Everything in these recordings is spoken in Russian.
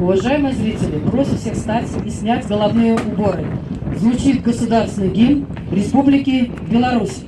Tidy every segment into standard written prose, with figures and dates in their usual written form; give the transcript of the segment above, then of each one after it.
Уважаемые зрители, прошу всех встать и снять головные уборы. Звучит государственный гимн Республики Беларусь.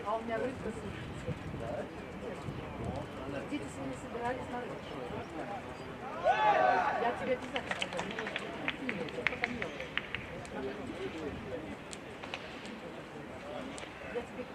А у меня рыбка дети с ними собирались на рыбу. Я тебе обязательно покажу. Я тебе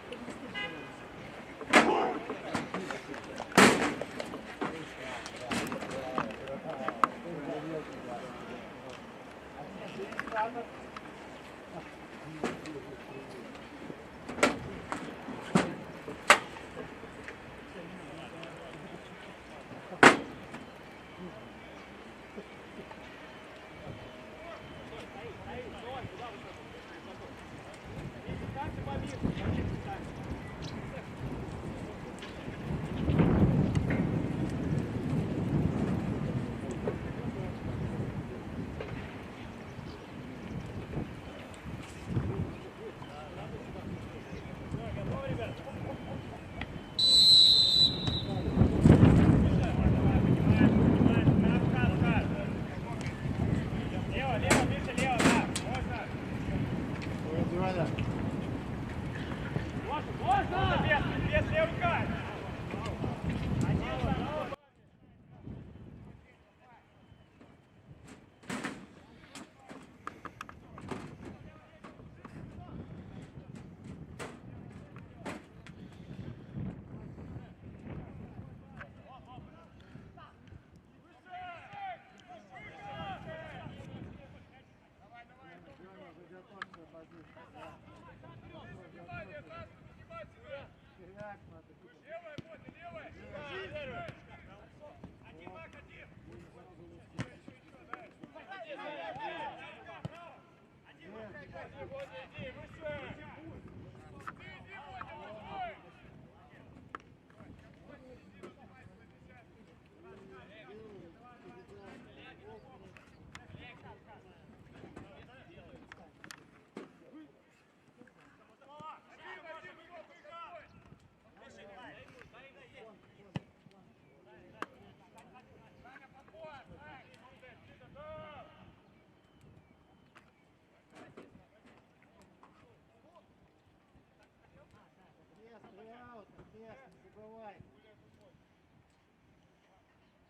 Нет, не забывай.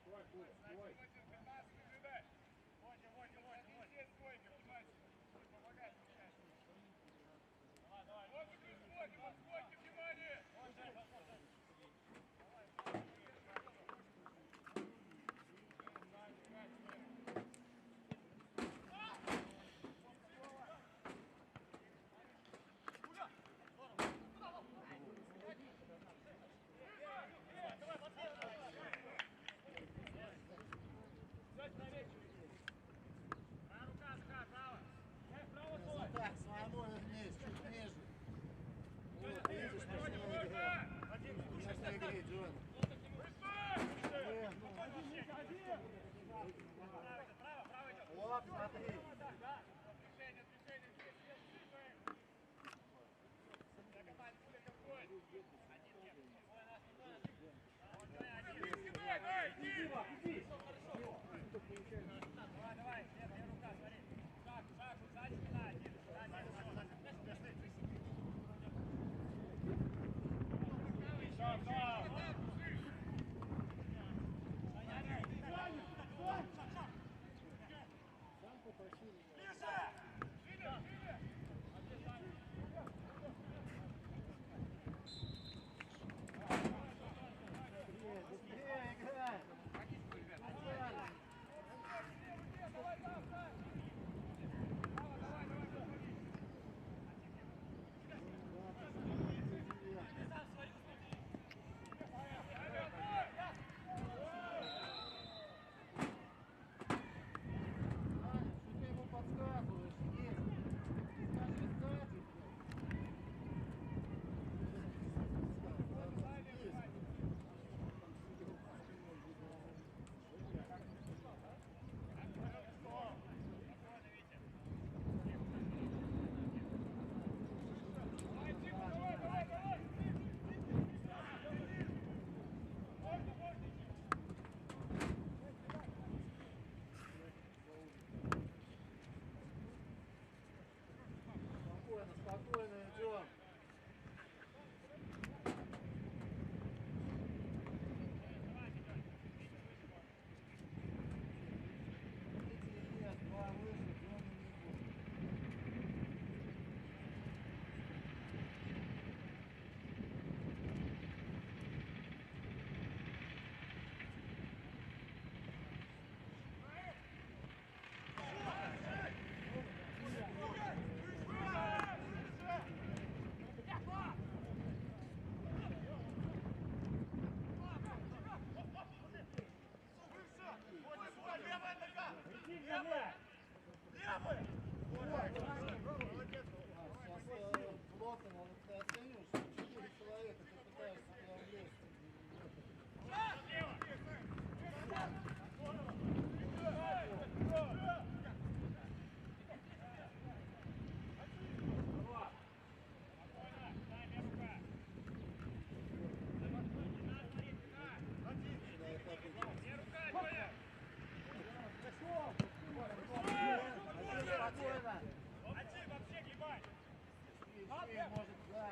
Стой, Куля, стой. Так, самому вернись, чуть ниже. Вот, видишь, пошла игра. Пошла игра, Джон. Вот, смотри. Давай, левая рука, смотри. Шаг, сзади спина, один. Шаг, Сам попросил. Быстрее играй. Что ты ему подсказываешь? Есть. Скажи сзади. Спокойно, спокойно идем. Видите, нет, два выше, зоны не будет. Сейчас плотно, но ты оцениваешь, что 4 человека, ты пытаешься туда влезть. Спокойно. Один вообще гибай! Еще, может, да.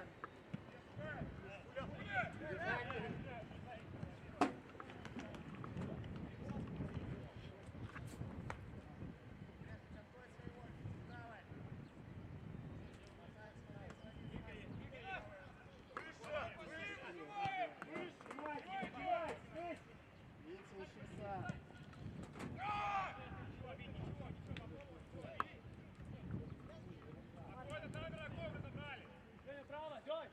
Видите, еще сам. Спокойно, там игроков разобрали! Право, Дёй!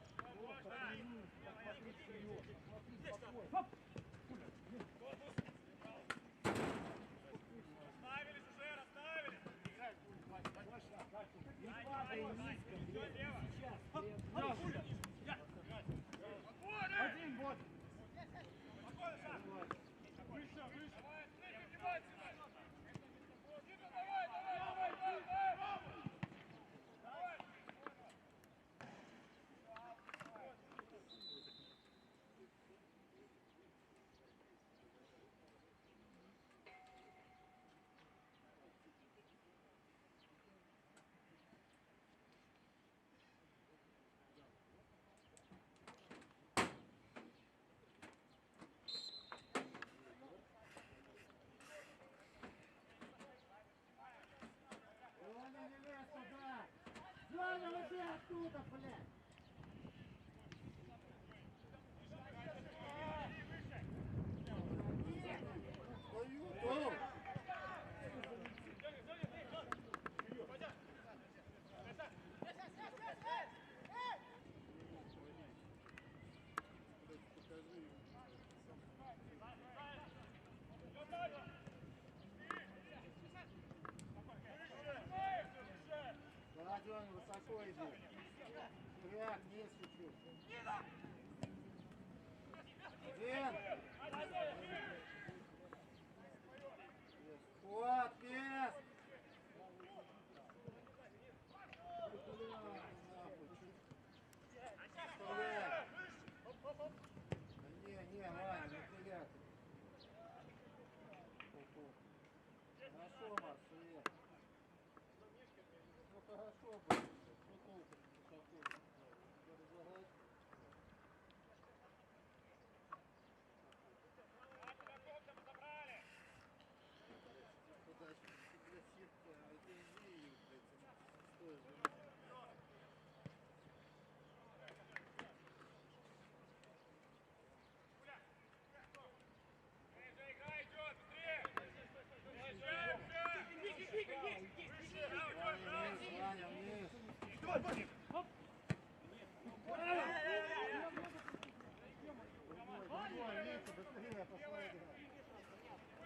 Расставились уже, расставились! Все, лево! Один бот! Спокойно, шаг! Выше, выше! Давай, поднимайся! Давай, давай, давай, давай! Давай! оттуда, блядь! Стою, то! Покажи ему. Да, Дёня, высоко иди. Ширяк, вниз чуть-чуть. Дэн! Вот, без! Вставляй! Не, Ваня, не теряй. Хорошо, Марк, привет. Ну хорошо, блин. Что толку высоко? Разлагать. Подача для сетки, а это иди, блядь, стой, Игра идет, быстрее! Ваня, вниз. Другой, Миша, быстрее, пошла игра.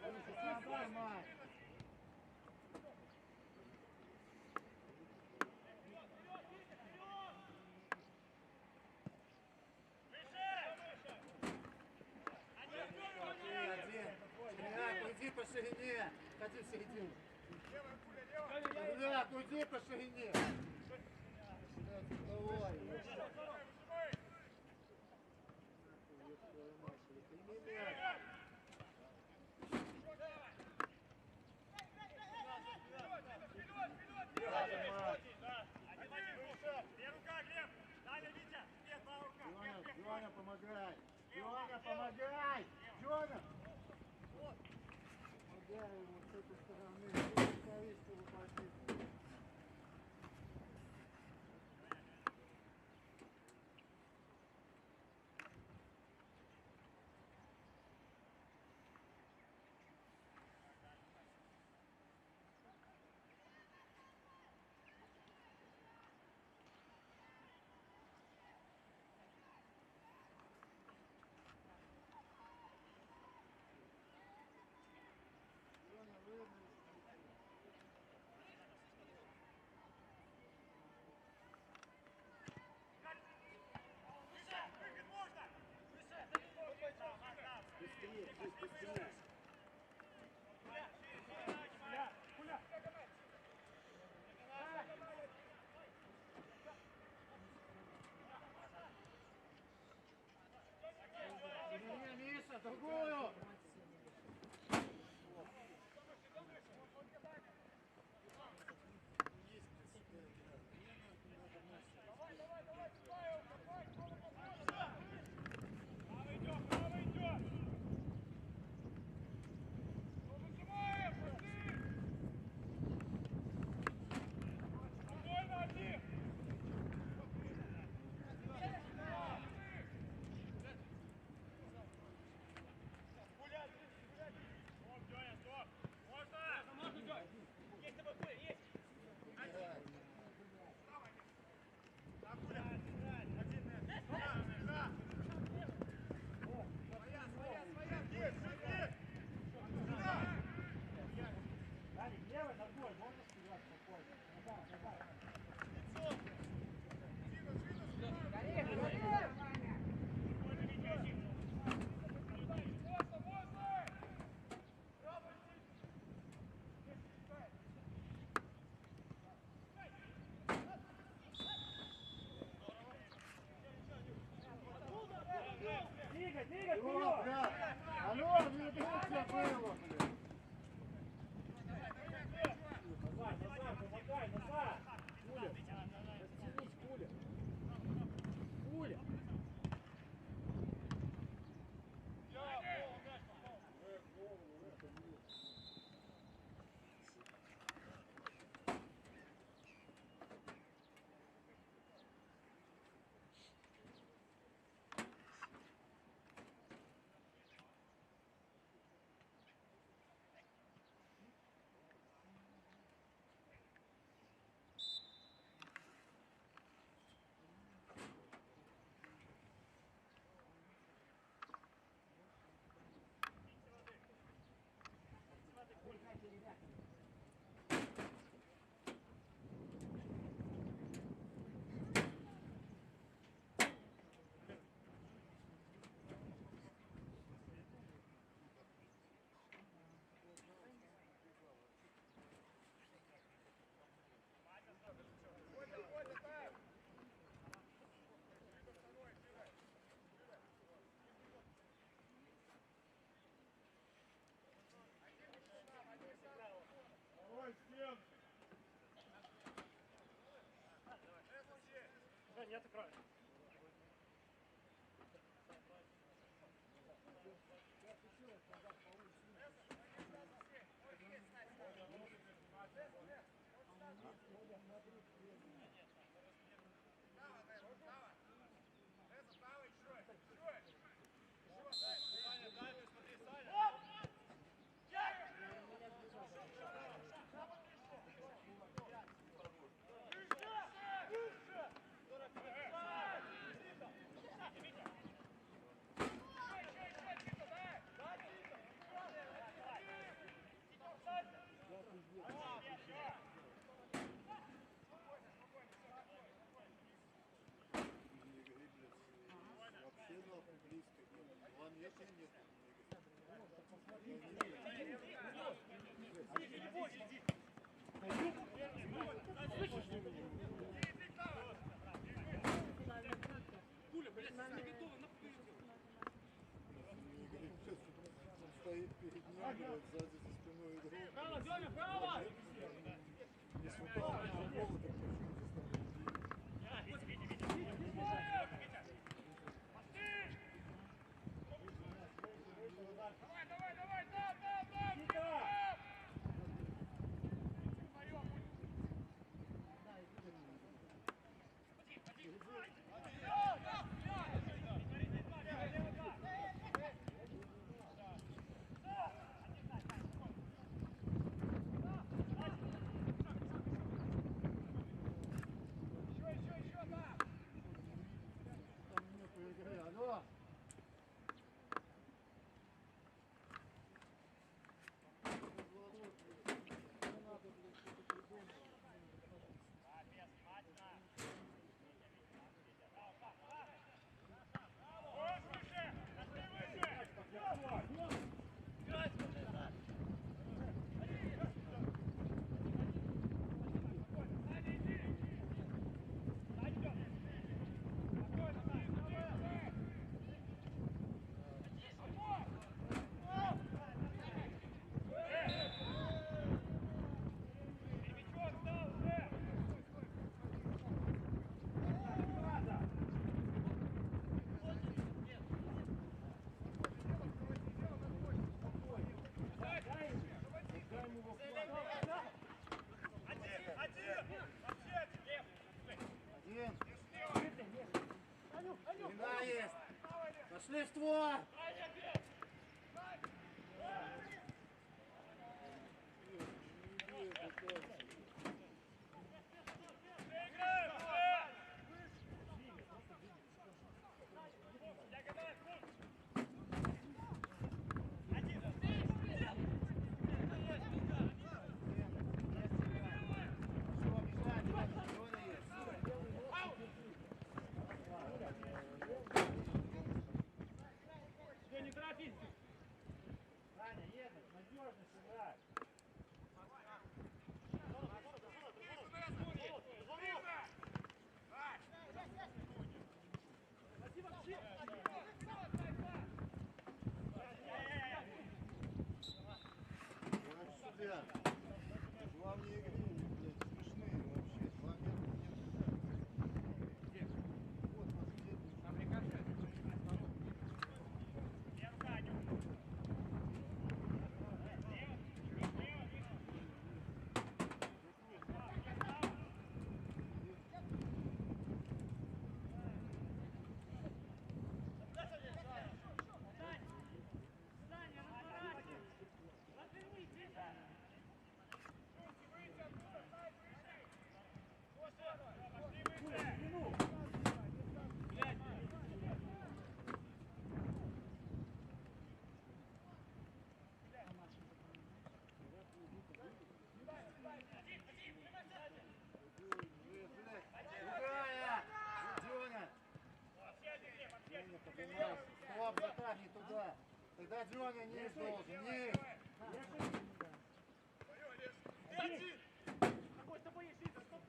Миша, сам поймай. Один. Ширяк, уйди по ширине. Ходи в середину. Ширяк, уйди по ширине. Давай. Прими мяч. Две рука, Глеб! Далее, Витя! Нет, два рука! Дёня, помогай! Дёня, помогай! Дёня! Помогай ему с этой стороны. Рукавичку выпади. Дёня, выверни. Выход можно! Быстрее, быстрее. Не, Миша, другую! Право идет, право идет! Ну, зажимаем, пошли! Спокойно, один! Саня, дальше смотри, Саня! Вообще нахуй близко. 2 метра нет. Он стоит перед ним, блядь, сзади за спиной игрок. Право, Демя, право! Не с ударом, а молотом причем заставляет. Давай, давай, давай, да! Еще, да! Там нету игры, алло! Один. Спина есть. Пошли в створ. Хорошо, бежать. Зона есть. Не торопись! Саня, едет. Надежно сыграть. Товарищ судья, главные игры, блядь, смешные вообще. 2 метра нет. Вот, посмотрите. Там рикошет. Другая! Дёня! Дёня, поднимайся. Стоп, закат не туда. Тогда Дёня низ должен. Низ. Какой с тобой есть жизнь? Стоп,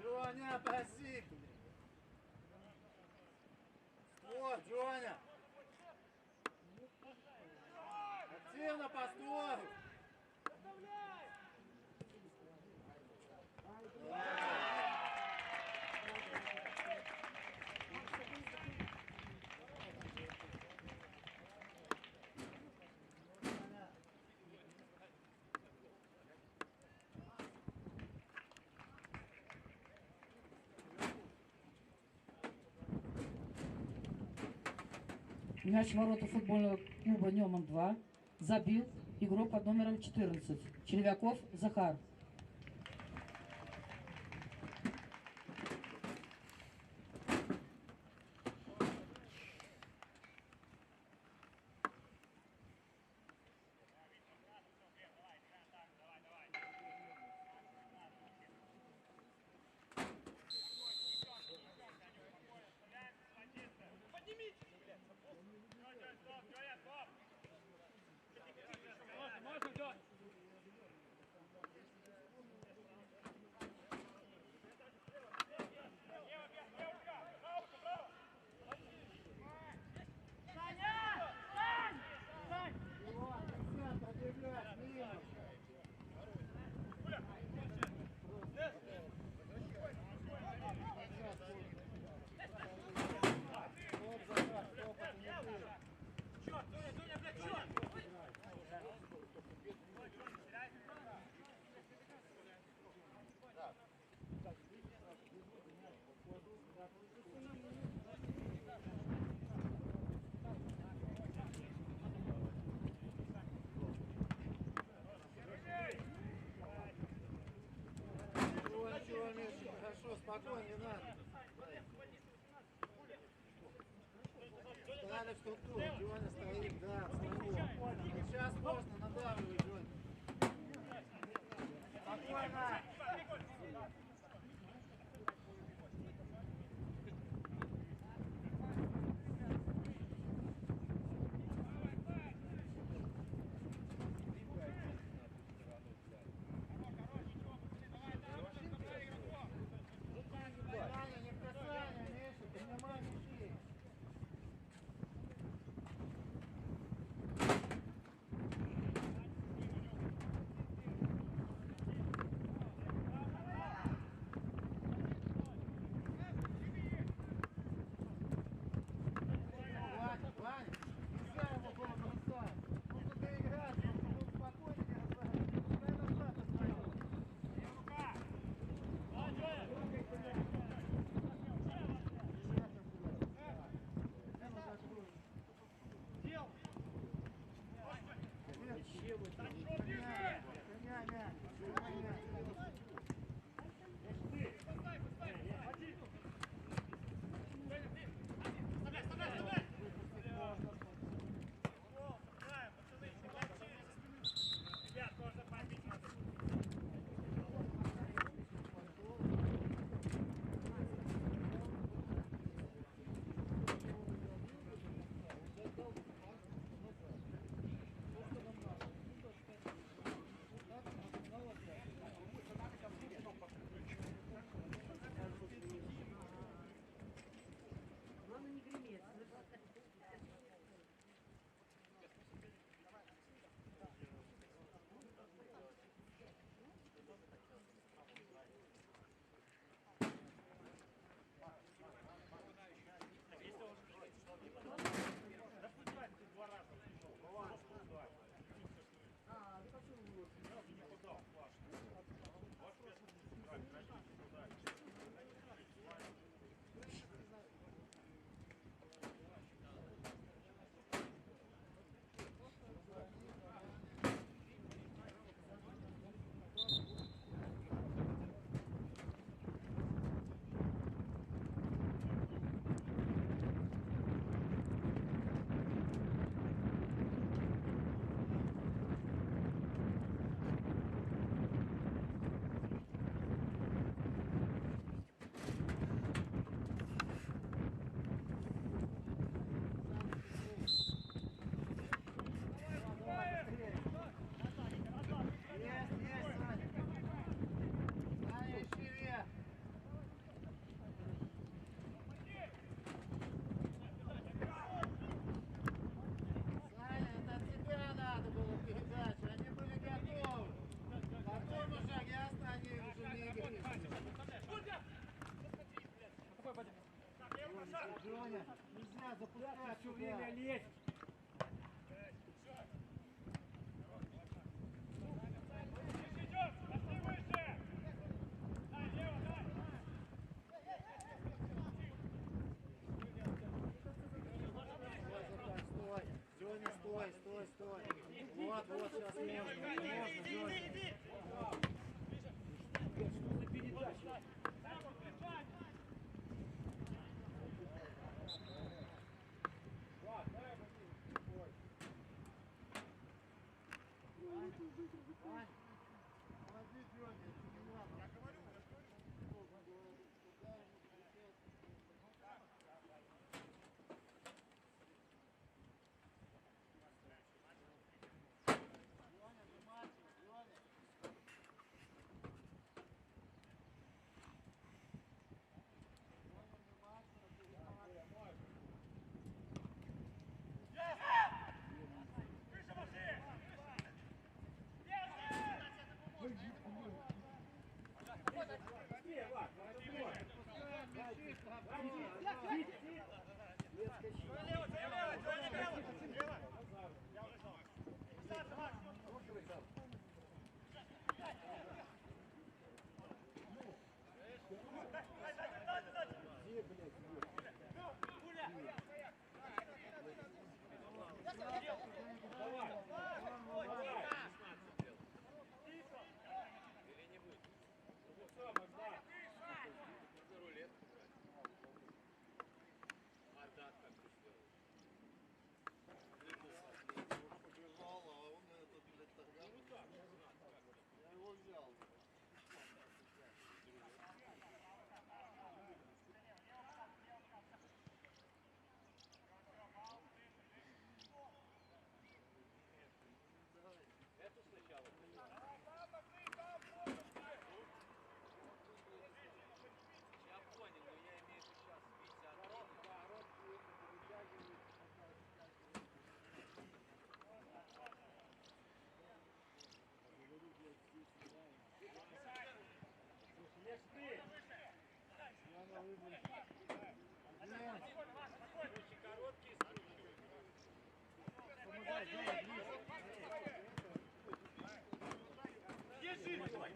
Дёня, проси. Створ, Дёня. Активно по створу. Мяч в ворота футбольного клуба Неман-2 забил игрок под номером 14. Червяков Захар. Поднимите! Можно, да? Иван, центр бегать, минус. Вот Захар, стоп, это не ты. Черт, Дуня, блядь, черт! Ничего, Миша, хорошо, спокойно, не надо. Стали в структуру, Дёня стоит, да, встаю. Сейчас можно, надавливай, Дёня. Спокойно. Ваня, не в касание, Миша, принимай мячи. Ваня, Ваня, нельзя его было бросать. Нужно доиграть, он спокойнее разобрать. Пускай назад остается. Ребят, можно побить. Главное не греметь. Да пусть давай, ты 2 раза. А, ну почему? Не подал, Паш. 25 Есть, Саня. Саня, ищи вверх. Саня, это от тебя надо было передачу. Они были готовы. Потом уже ясно, они уже не играли. Жоня, нельзя запускать все время сюда. лезть. Идем, пошли выше. Дай, лево, дай. Давай заканчивай. Вот сейчас можно, Иди! Что за передача? Молодец, Джонни, это не надо. Я говорю, выше Максим! Я его взял. Эту сначала. Я понял, но я имею в виду сейчас видите от Очень короткий. Держи, Николай!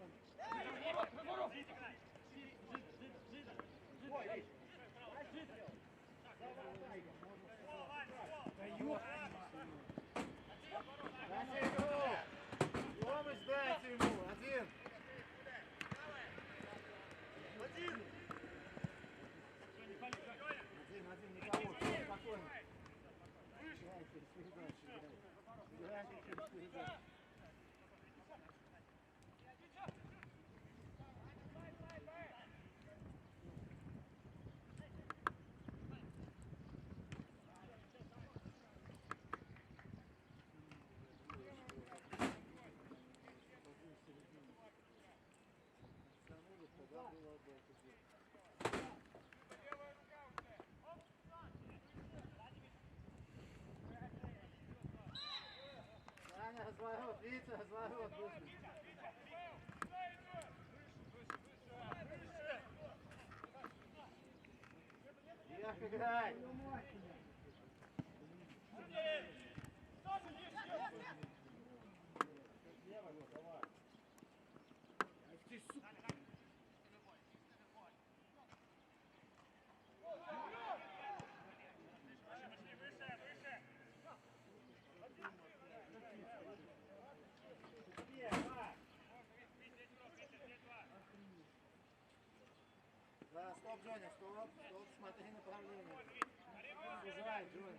Дайте игру! Помощь дайте ему! Один! Один, никого, спокойно. Играй через передачу, играй через передачу. Тогда было бы Левая рука уже. Саня, разворот, видите, разворот быстро. Вверх играй! Да, стоп, Джонни, стоп, смотри направление. Сужай, Джонни.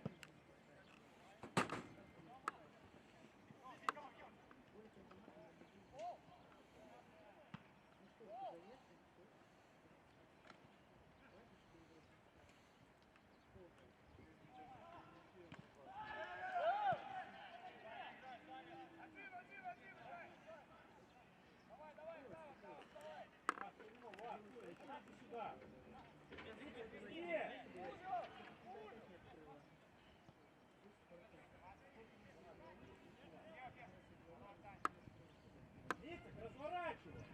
Сюда. Везде. Виктор, разворачивай.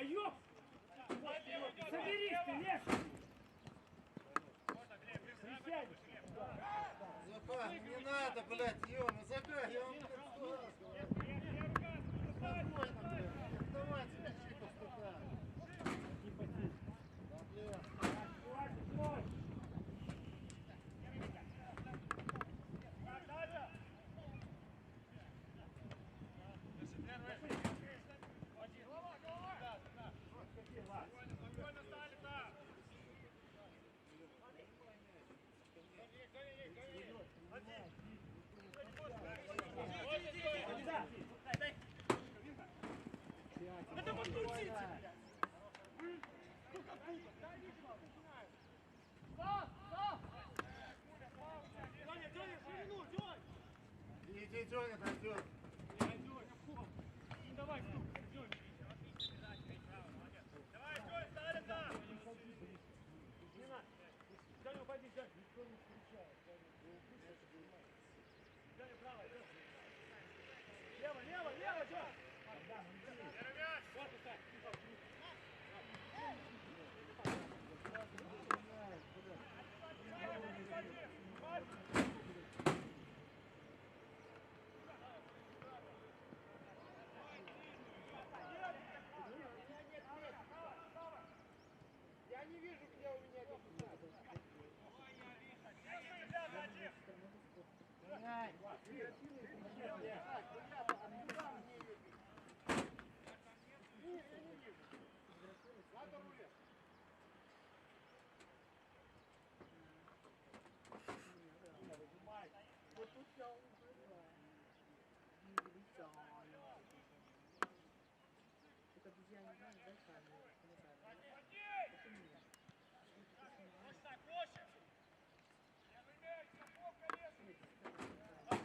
ёп! Соберись ты, Леша! Присядешь. Захар, не надо, блядь, Ёма, Захар, я вам сто раз говорю. Спокойно, блядь, не давайте мячи поступать. Тихо, тихо. Хватит, ноль. Это подкрутите! Иди, Дёня, дойдет. Давай, Дёнь. Давай, Коль, стали там! Не надо. Дёнь, уходи, Дёнь. Дёнь, право, Дёнь. Лево, лево, лево, Дёнь. Первый мяч! Вот и так. Я не вижу, где у меня это Вот тут я убила. Это друзья не знают, да, камеру? Больше так, больше! Первый мяч, Сапог, конечно! Спокойно,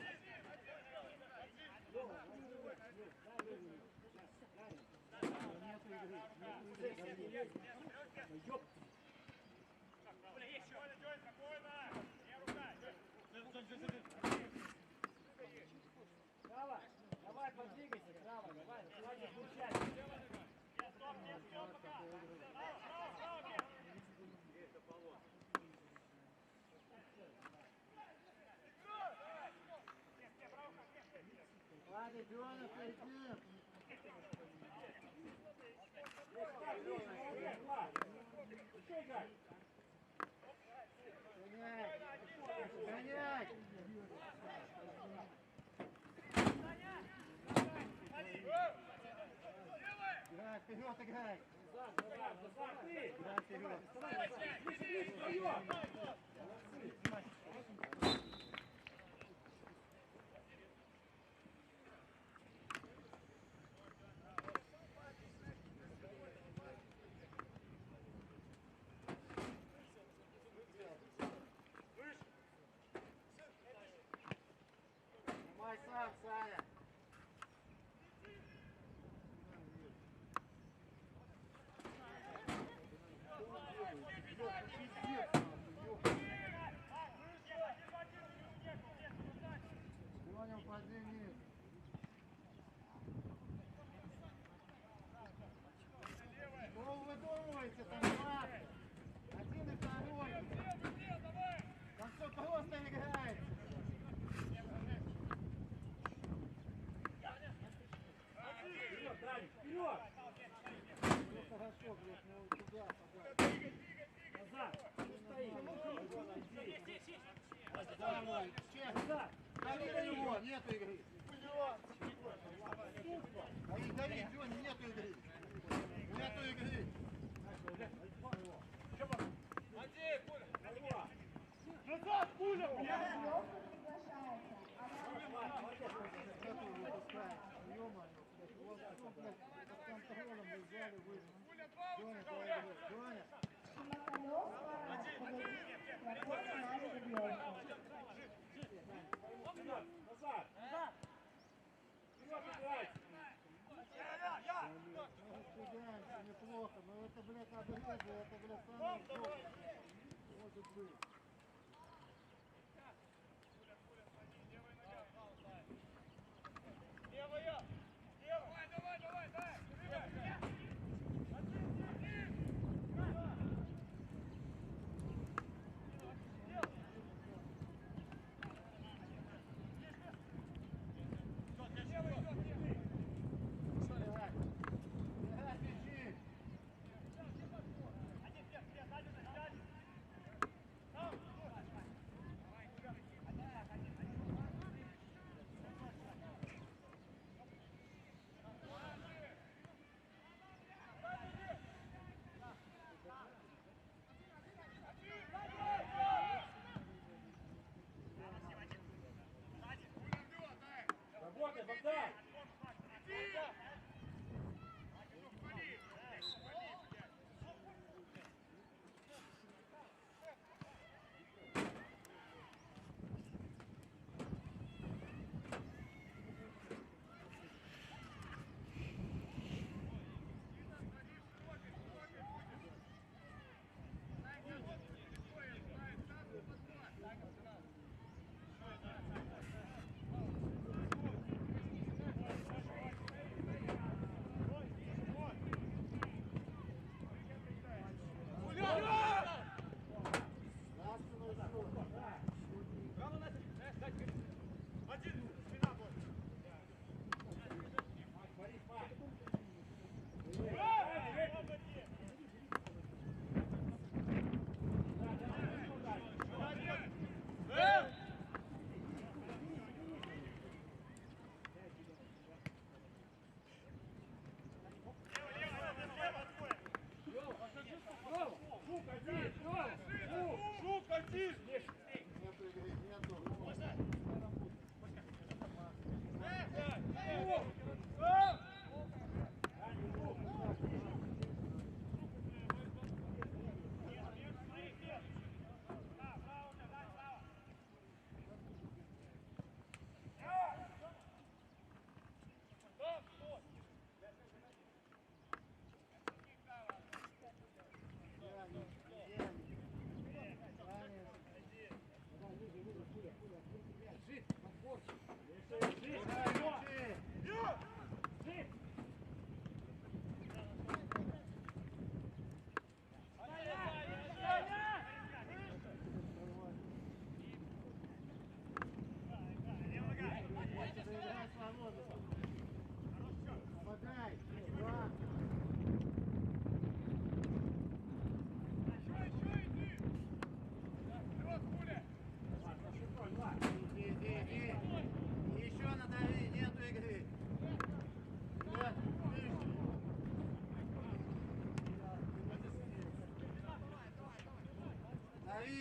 Дёнь, спокойно! Не рука! Право, давай, подвигайся, право, давай, хватит бурчать. Стоп, нет, стоп, пока! Право, право, нет! Ладно, Дёня, пойди. Еще играй. Гонять! Гонять! Играй, вперед, играй! Назад, ты. Играй вперед! Вниз, вперед. Снимай сам, Саня! Понял, подними. Что вы думаете, там два? Один и второй. Там все просто играется. Вперед, Даник, вперед. Ну хорошо, блядь, ну туда, подальше. Назад. Стоит. Давай, честно. Назад. Дави на него, нету игры. Дави, Дёня, нету игры. Нету игры. Андрей, Пуля! Назад, пуля, блядь. Нету выпускает. Ё-моё, блядь, вот что, блядь, под контролем вы взяли, вы. Пуля, два у Дёня, тебя! Дёня. Назад. Назад. Вперед играть. Ну, студенты, неплохо, но это, блядь, обрезы, это, блядь, самое плохое. Может быть. Левая! Левая! Давай, давай, давай!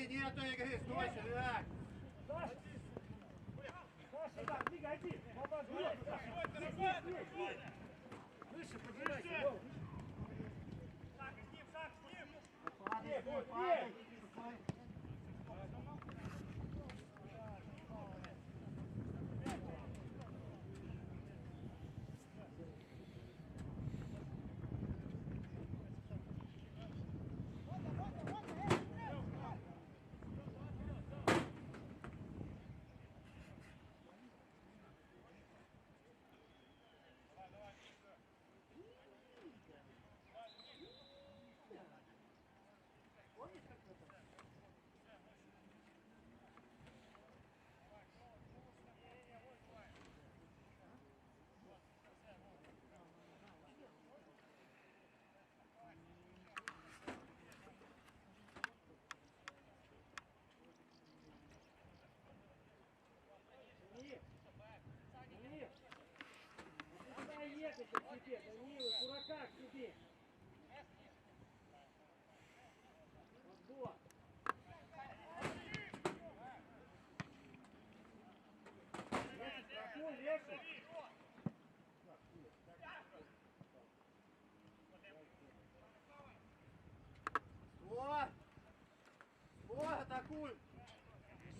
нету игры, стойся, реак. Саша! Саша, да, двигай один! Баба, гуляй, Саша! Есть! Выше поднимайся, Вов! Шаг с ним, шаг с ним! Падай, Вот, падай. Даниил! Даниил! Куда ехать к тебе, Даниил, дурака к тебе! Подбор! Прошу, легче! Стой! Стой, атакуй!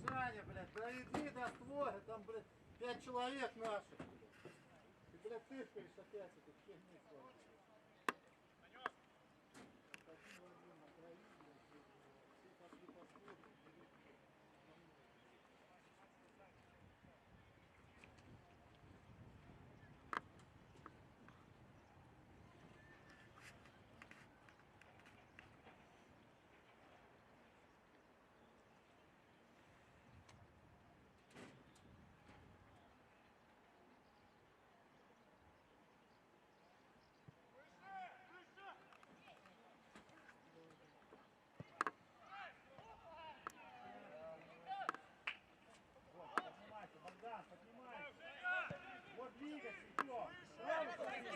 Саня, блядь, доведи до створа, там, блядь, 5 человек наших. Ты, блядь, тыркаешь опять эту херню свою. Один в один на краю, блядь, все пошли по сходу. Поднимайся, Богдан, поднимайся! Вот двигайся, все! Правильно, правильно!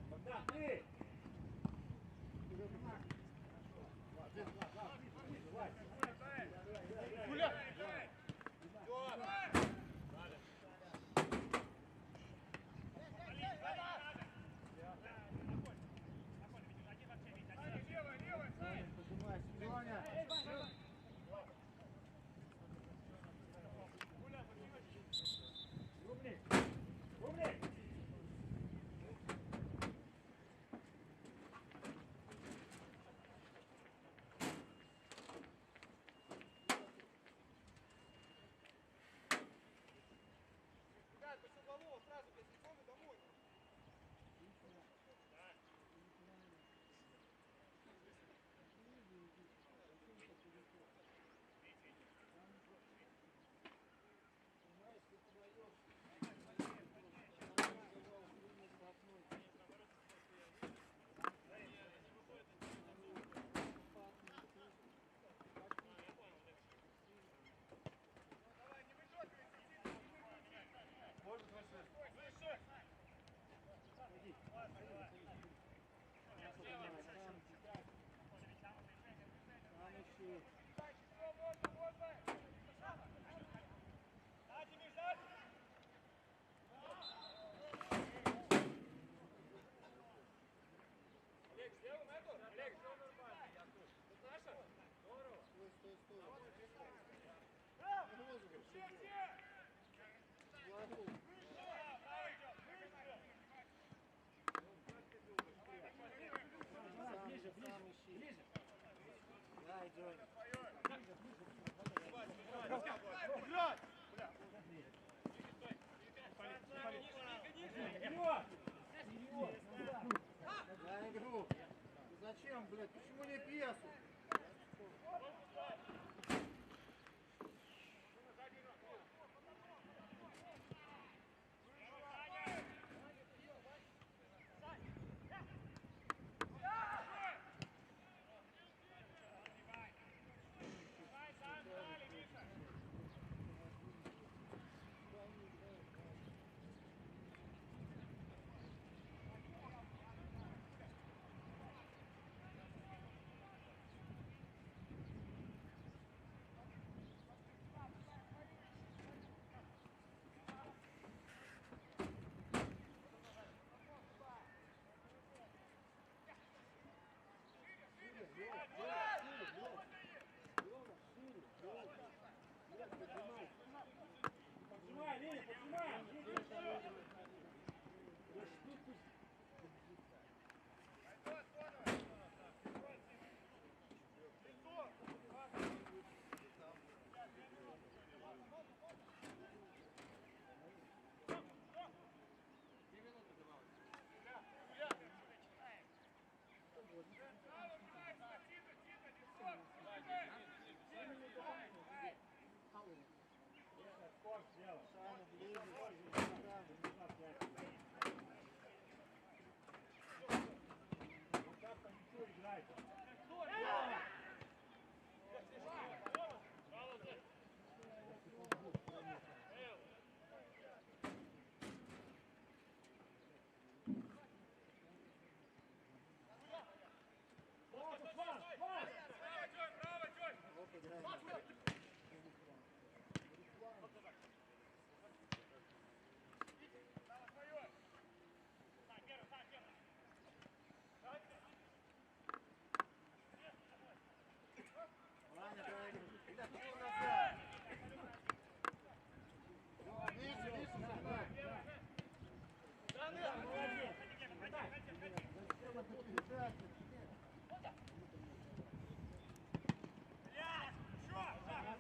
Богдан, ты! Поднимайся, Леня. Рубли! Рубли! Ребят, после углового сразу, без телефона домой. Можно выше? Там еще. Олег, сделаем эту? Олег, все нормально. Это наша? Здорово. Стой. Ближе, ближе, ближе! Да, идем. Вперед! Вперед! За игру. Ты зачем, блядь? Почему не пьесу? Ваня, проигрывай. Ребят, ну назад. Выше, выше, сюда. Молодец. Отдай. Ребят, Блядь, что?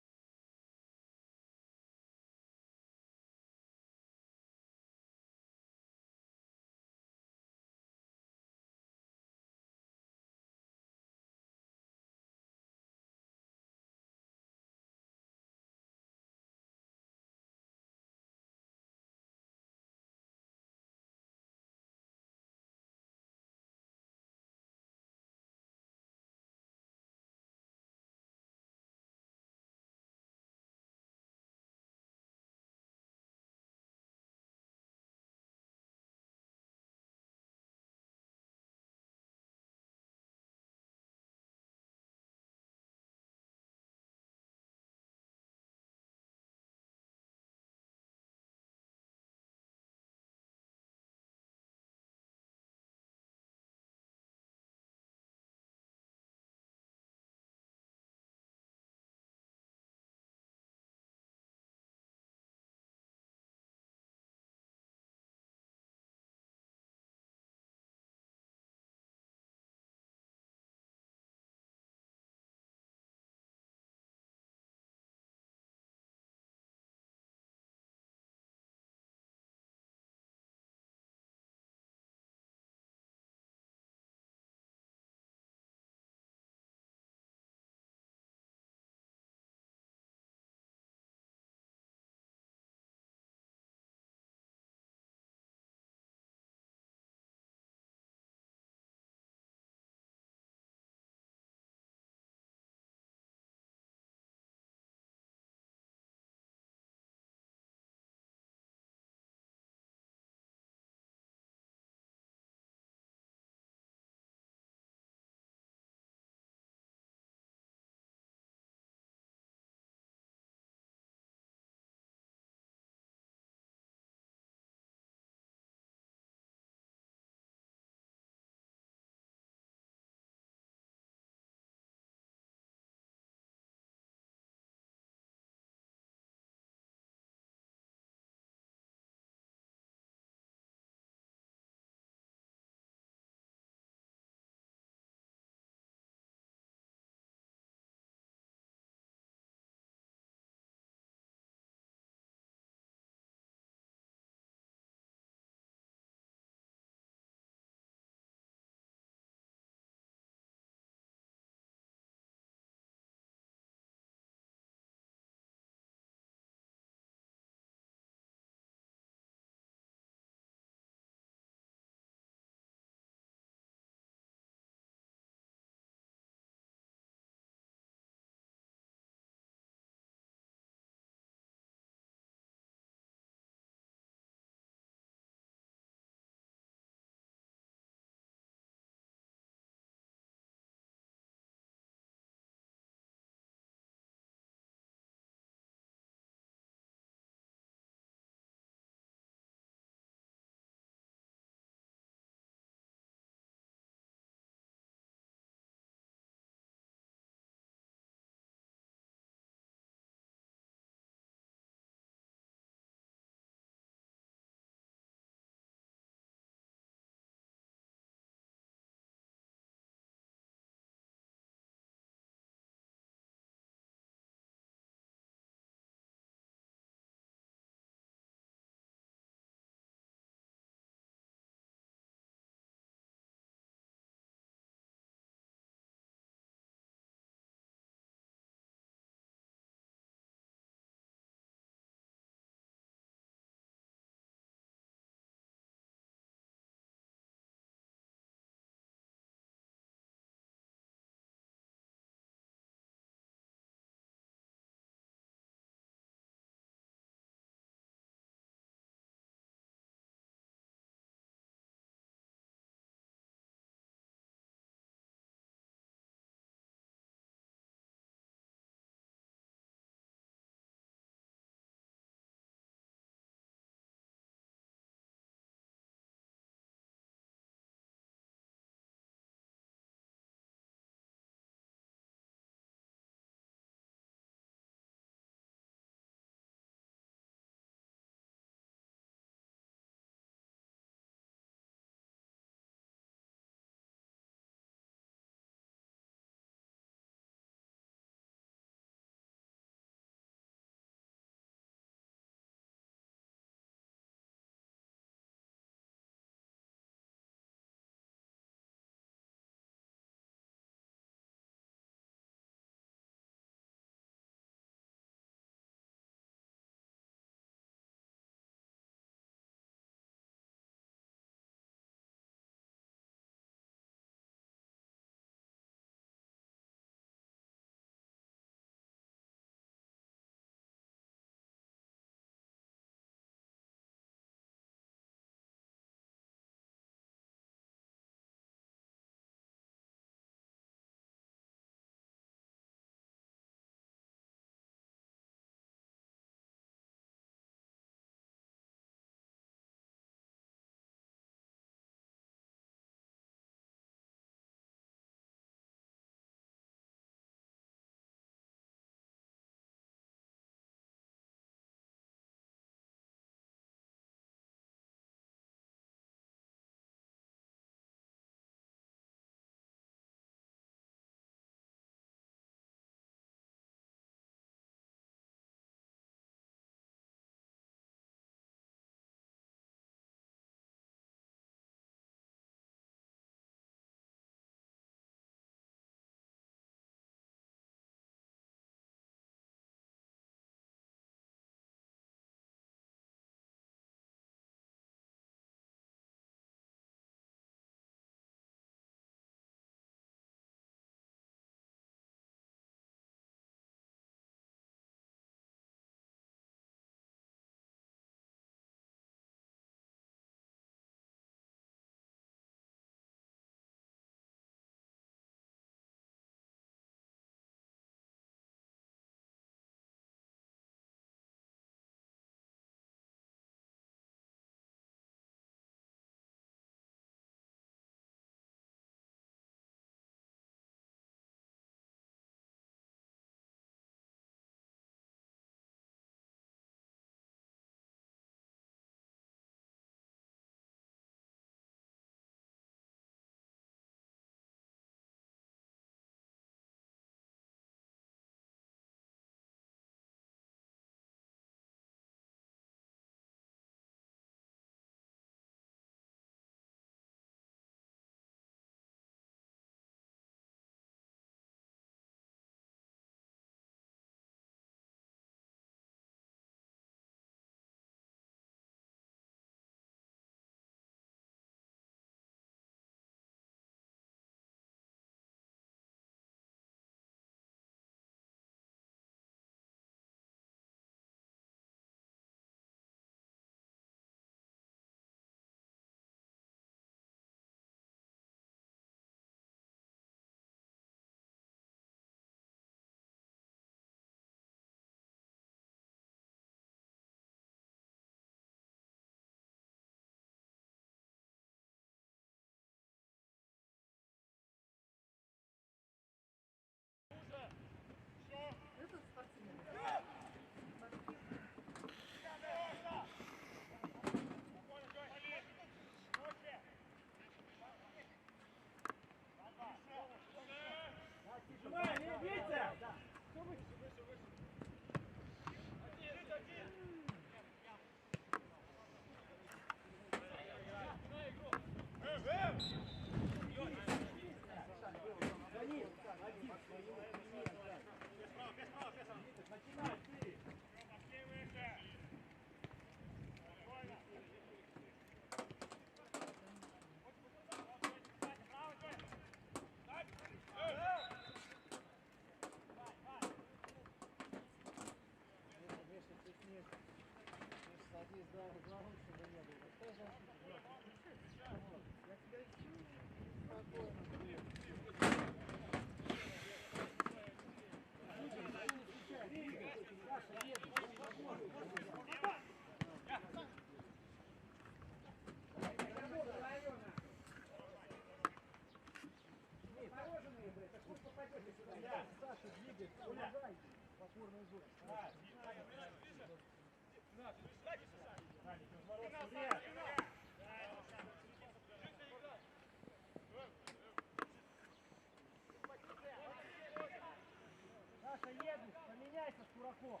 Саша, едешь, поменяйся с Кураком.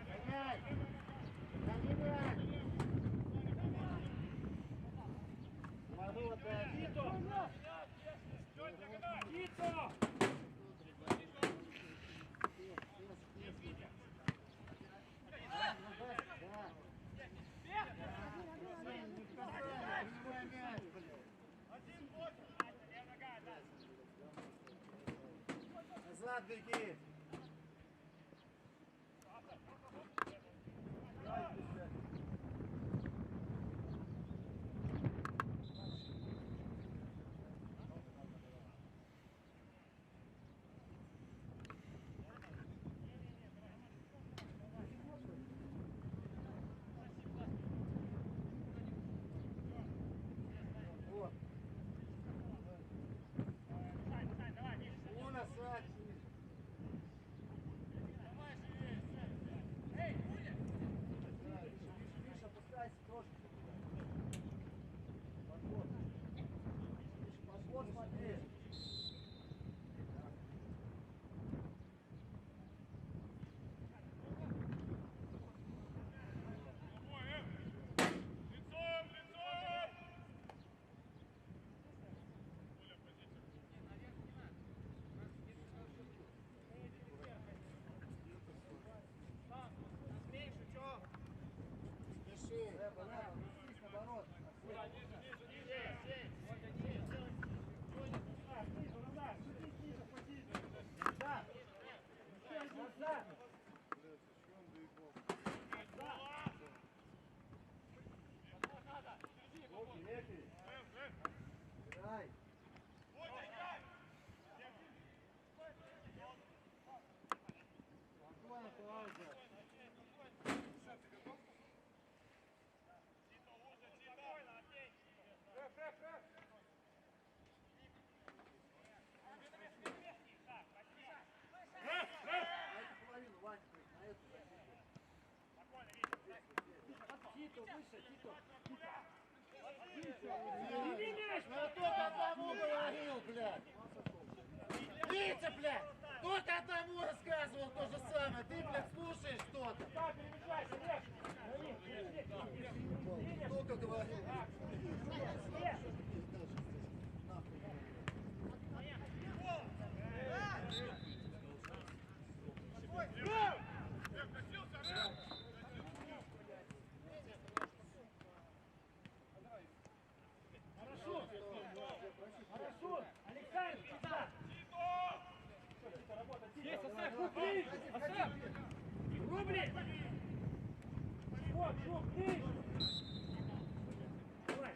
Гоняй! Гоняй! Ворота! Тито! Назад беги! Вот. Уна, Сач! Миша, опускайся трошки. Подход. Подход смотри. Спеши. Лево, несись наоборот. Да. Назад. Дай. Спокойно, пауза. Дайте половину, Вань, на эту защиту. Тито, выше, Тито. Ну кто-то одному говорил, блядь. Витя, блядь, кто-то одному рассказывал то же самое. Ты, блядь, слушаешь что-то. Да, перемещайся, легче. Кто-то говорил. Хорошо. Хорошо. Александр, сюда. Есть, оставь, ближе. Оставь. Рубли. Вот, ближе. Давай.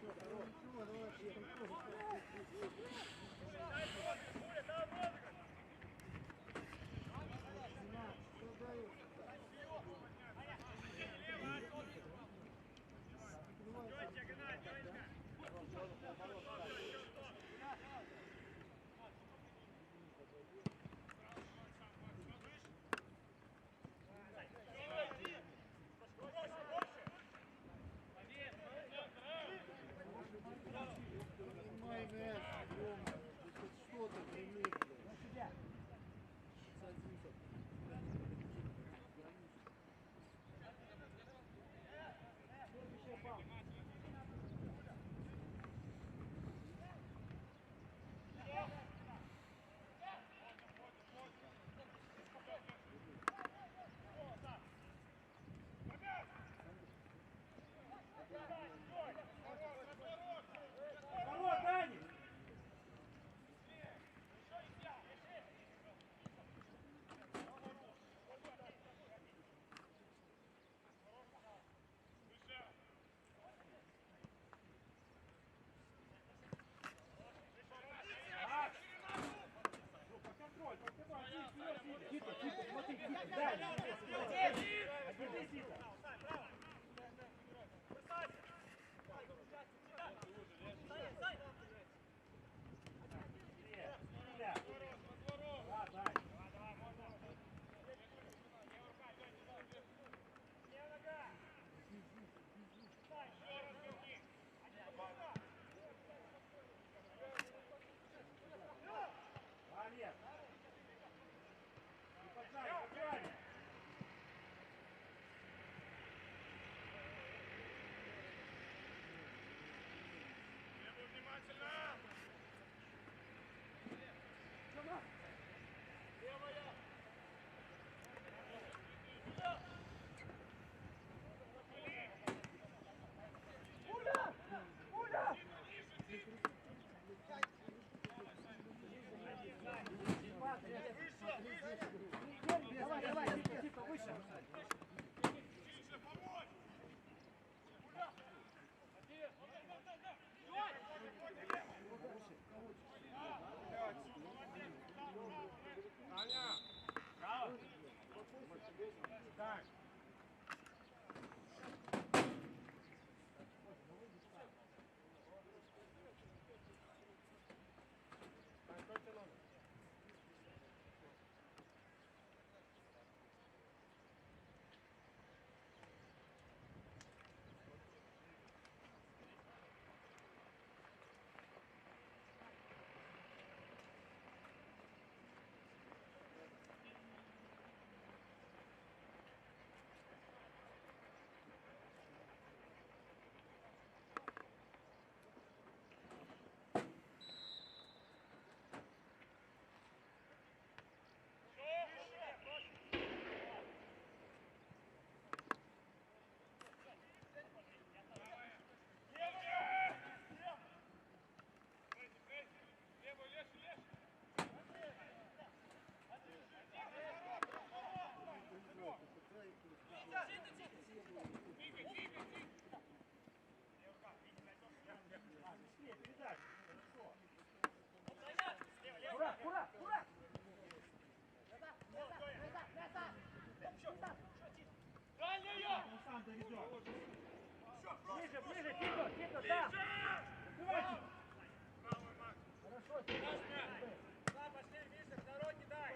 Да, пошли, Миша, второй кидай.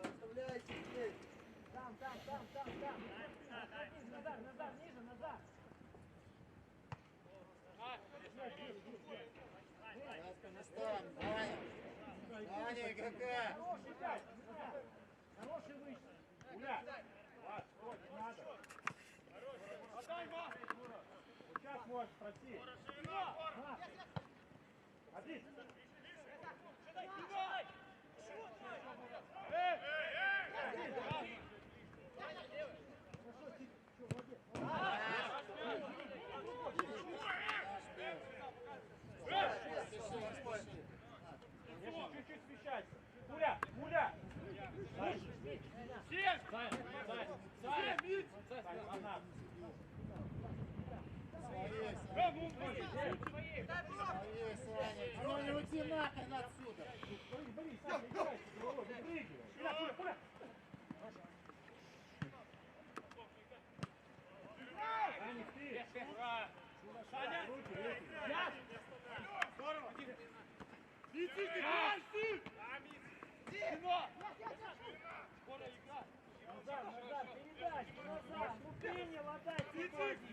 Оставляйте здесь. Там. Отходи, назад, ниже, назад. Сейчас по местам. Ваня. Ваня, игрока. Хороший пять. Хороший выше. Гуля. Влад, стой, не надо. Отдай, Ма. Вот сейчас можешь пройти. Один. Миша, чуть-чуть смещайся. Гуля. Всем! Сань, она. Своей, Саня. Ну не уйди нахрен отсюда. Борис, Саша, играй, головой, выпрыгивай. Пуля. Саня, ты. Саня! Я. Здорово! Иди, ты! Кино! Скоро игра! Назад, передачку, назад. Ну принял, отдай, типа один.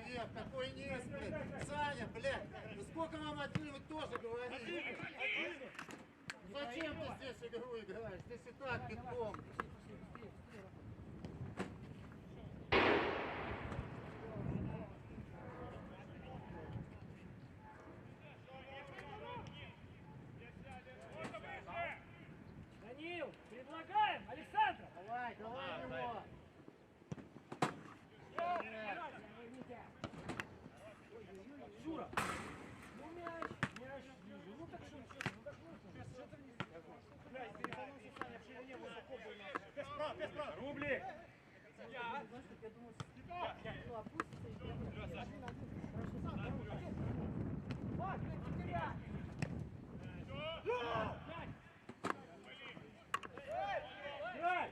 Нет, такой не блядь. Саня, блядь. Ну сколько вам один, вы тоже говорите. Зачем ты здесь игру играешь? Ты и так битком. Данил, предлагаем, Александр. Давай его. Шура. Ну мяч ниже. Ну так что, ну так нужно. Что ты не блядь, переполнился Саня в ширине высоко был. Без прав. Рубли. Я Ну, опустится и один. Пак, не теряй. Играй.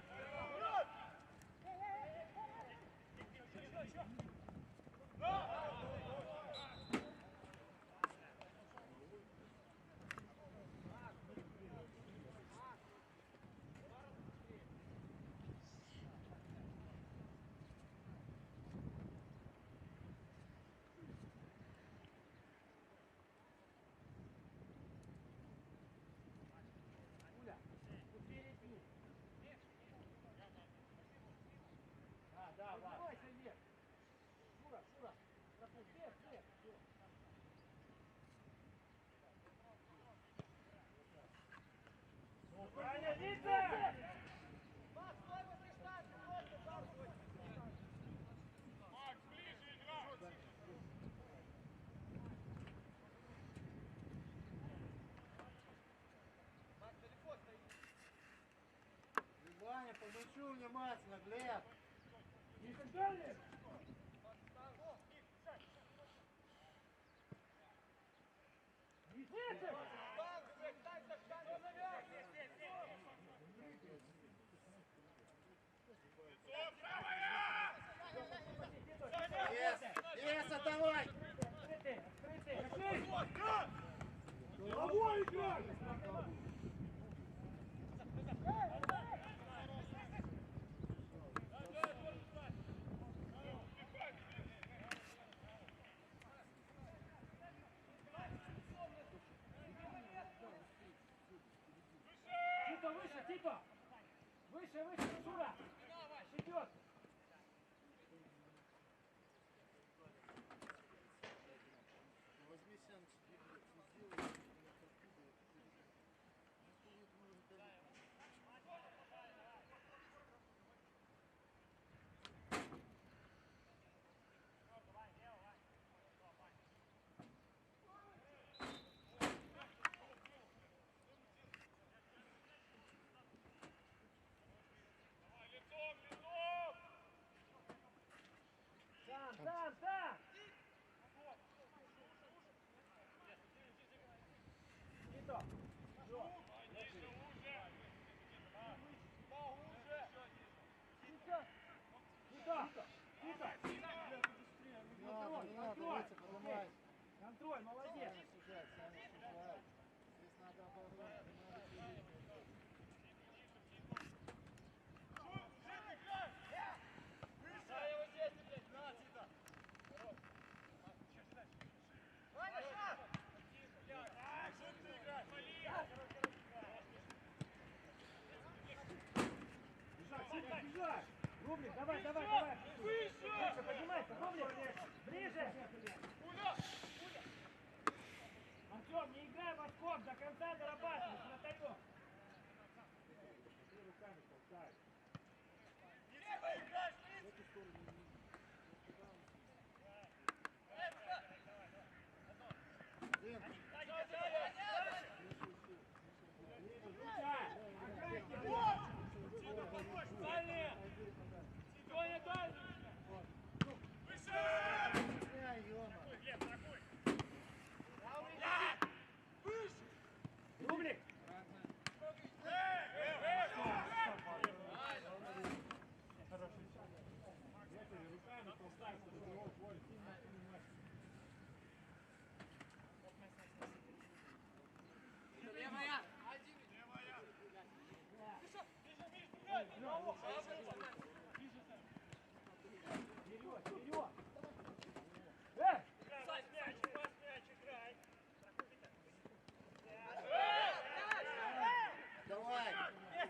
Да, Влад. Шура. Вверх. Правильно, Витя! Макс, ближе играть! Ваня, по мячу внимательно, Глеб. И так далее. Витя! Есть, отдавай. Открытый! Головой играй! Тито! Выше, Шура! Идет! Возьми сяночки, сделай. Лицом! Бублик, давай, давай, давай. Выше поднимайся, Бублик. Ближе. Артем, не играй в отскок, до конца дорабатывай, вратарем. Руками толкай. Рублик! Вперед, вперед! Давай.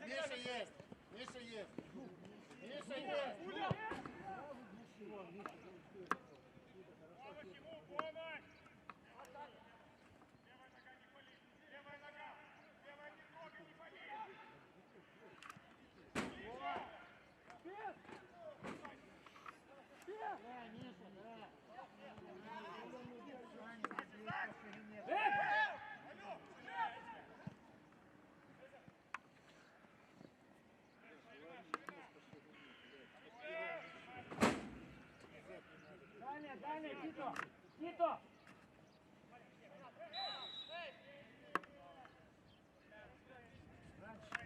Миша есть. Миша есть. Миша есть. Далее, далее, Тито! Тито!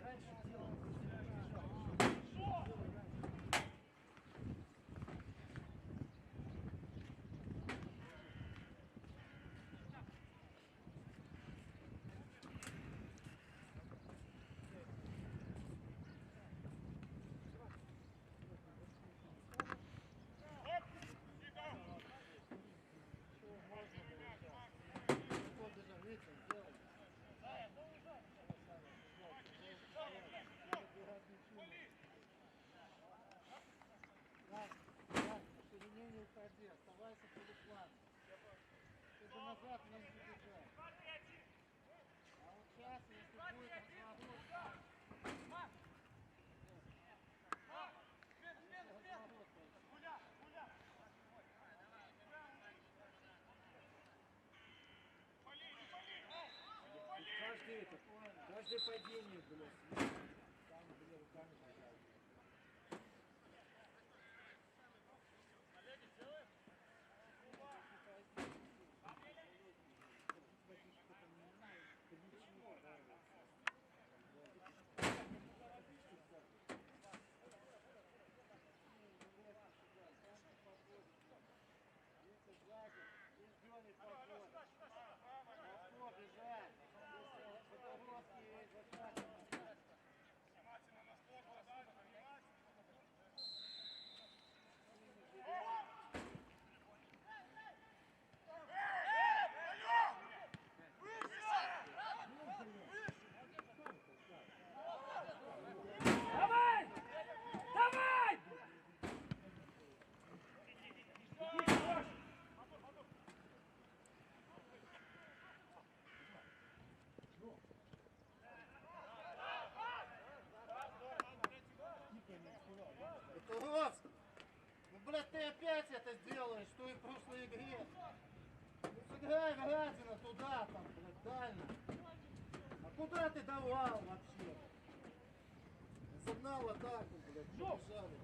Раньше делал. Не уходи, оставайся в полуплане. Ты бы назад не убежал. А вот сейчас, если будет разворот, Каждое падение, блядь. Там, блядь, руками пожалуйста. Давай! Давай! Иди, Серёж! это Рос! Ну, блядь, ты опять это делаешь, что и в прошлой игре. Ну, сыграй, гадина, туда, там, блядь, дально. А куда ты давал вообще? Загнал атаку, блядь, побежали.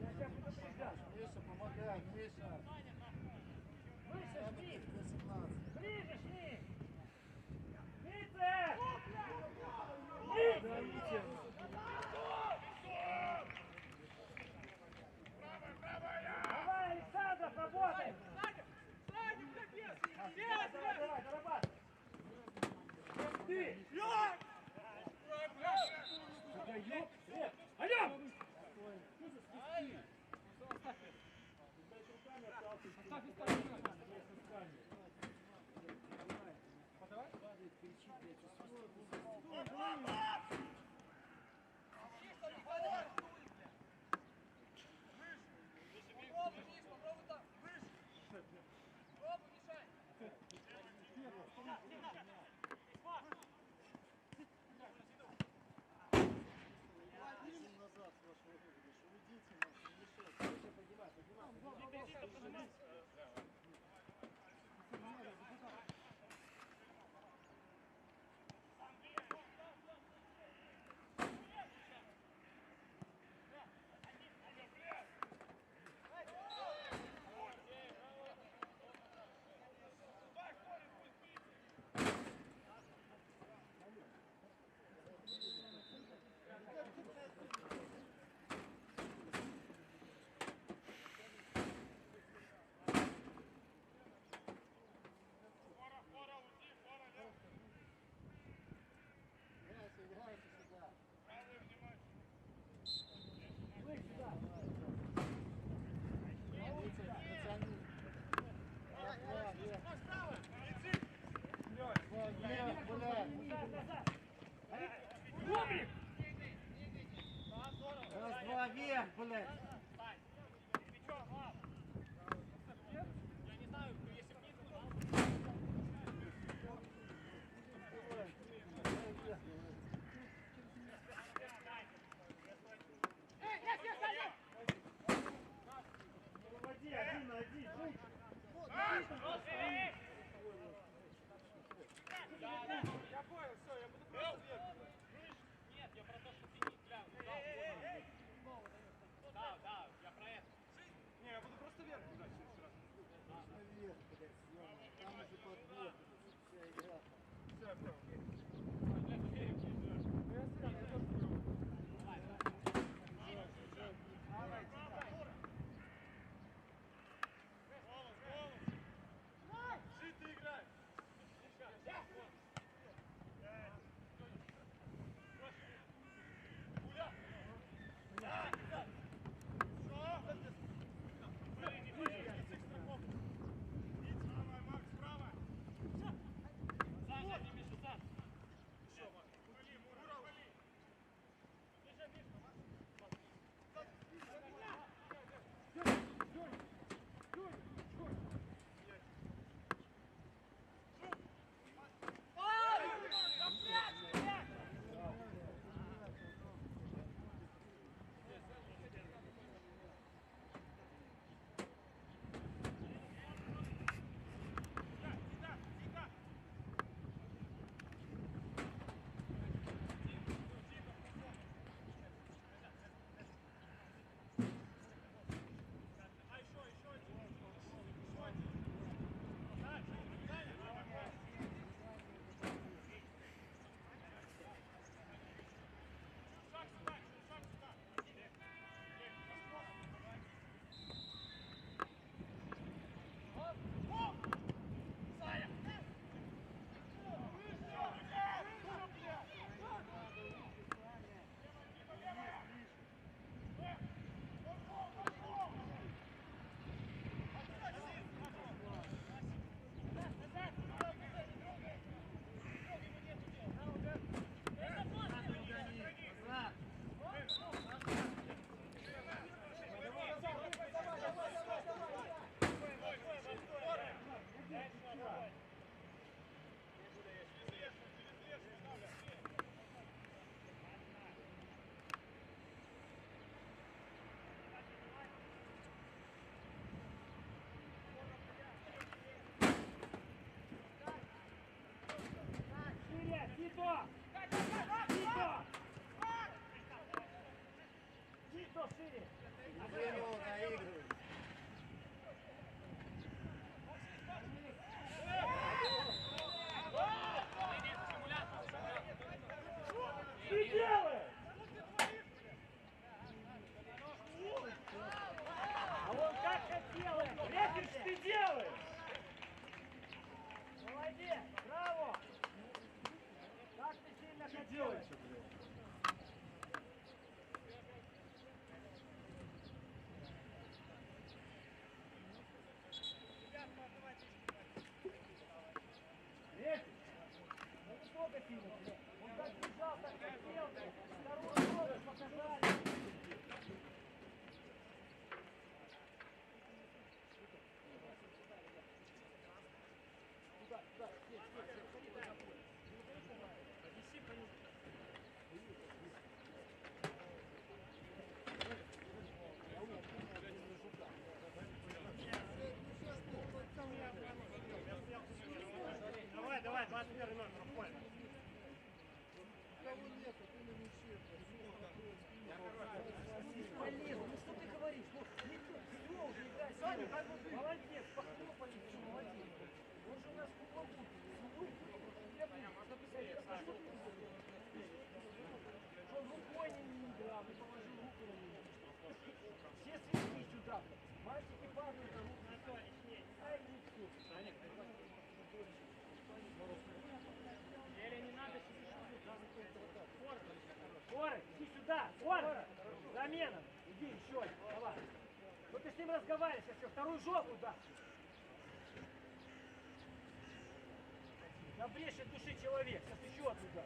Я тебя предупреждал. Миша, помогай, Миша. Выше шли! 18. Ближе шли! Вице! Вице! Давай, Александров, работай! Давай, давай, дорабатывай! Ты! Алём! Коврик! Раз, два, вверх, блядь. Я не знаю, если вниз, Выводи, один на один. я понял, все, я буду просто вверх. Нет, я про то, что ты не гляну. Да, я про это. Не, я буду просто вверх туда через раз. Наверх, блядь, съемно. Там уже подбор, вся игра. Все, я понял. Жить ты играй. Шире, Тито! Тито! Тито, шире! Где его наигрывают? Ты делаешь? А он как хотел! Рефиш, ты делаешь? Молодец! Браво! Как ты сильно хотел! Рефиш! Ну не только сильно! Он как бежал, так хотел! Вторую ногу показали! Давай, давай, 21 номер, понял. Кого нет, ты на мяче. Полезно, ну что ты говоришь? Ну, не то, все уже играй. Саня, как бы ты? Молодец, похлопали, молодец. Он же у нас круглобуд. Я понял, можно посмотреть. Что он рукой не играл, не положил руку на него. Все свечки сюда. Мальчики падают, а руку на то. Ай, не все. Еле не надо сидеть. Скорость, иди сюда, скорость. Замена. Иди еще один, давай. Ну ты с ним разговариваешь, я все, вторую жопу дашь. Набрешет души человек, сейчас еще оттуда.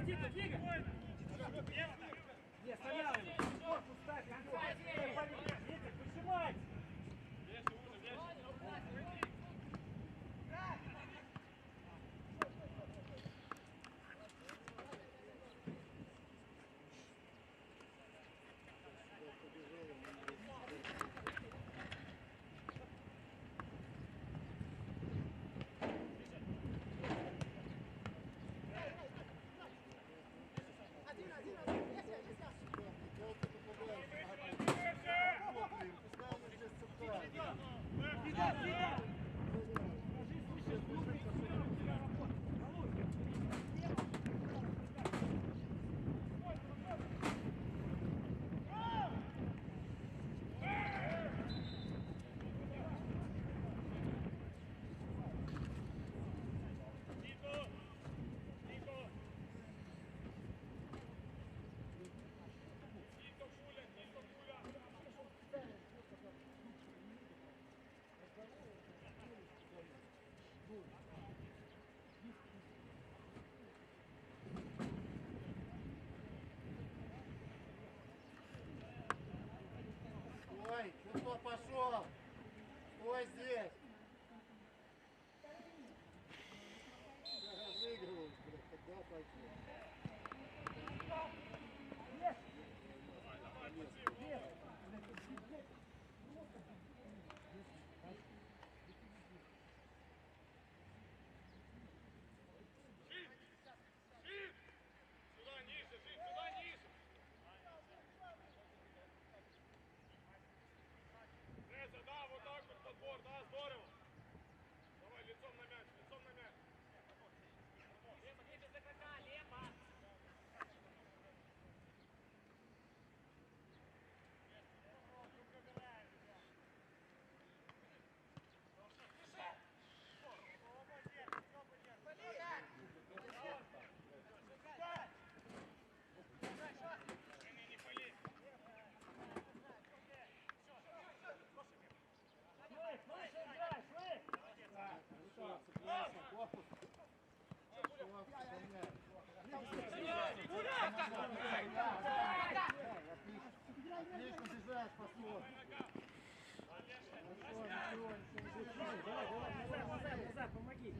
Двигай, Тита, двигай! Не, стоял его! Корпус ставь, Ветер, прижимай! Стой, куда пошел? Стой здесь. Разыгрываешь, блядь, когда пойдешь? Сюда ниже, Жить, сюда ниже. Реза, да, вот так вот подбор, да, здорово. Давай, лицом на мяч, лицом на мяч. Лема, ниже за игрока, Лема. Корпус. Отлично бежать, пошел. Назад, помоги!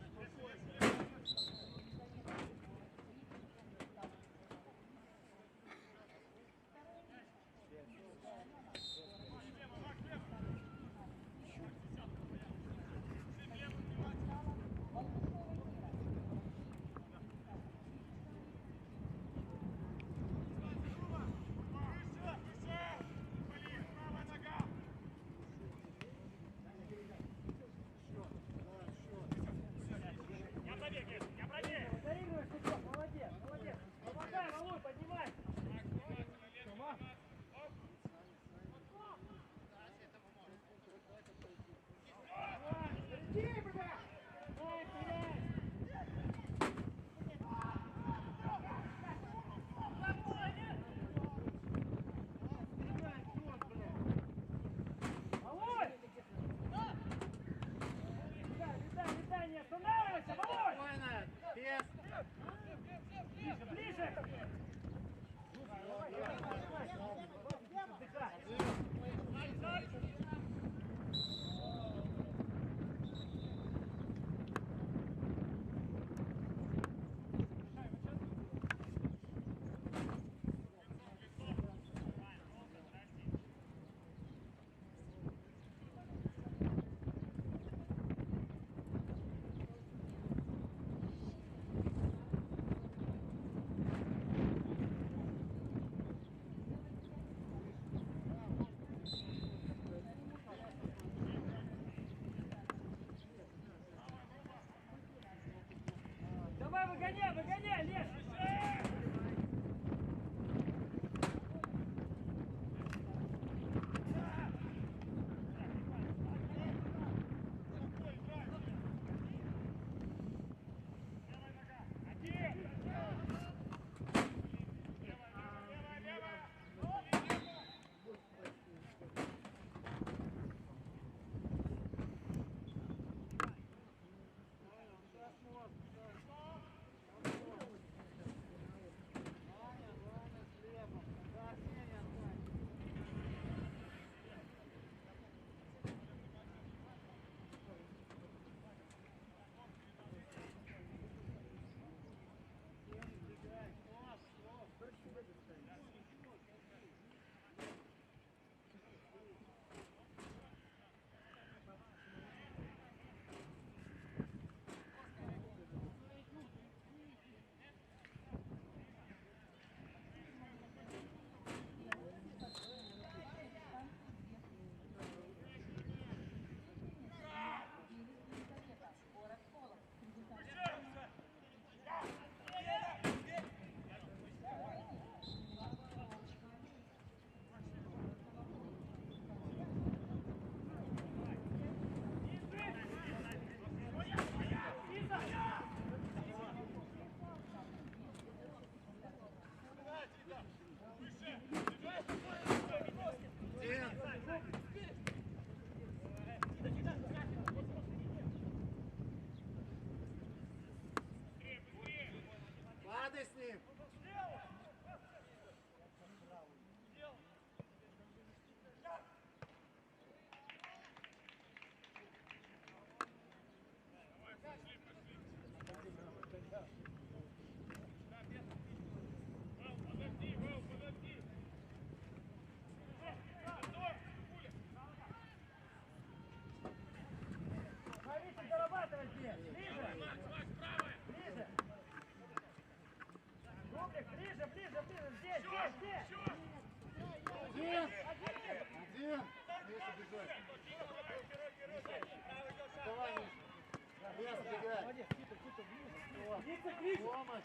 Витя, Витя! Помощь!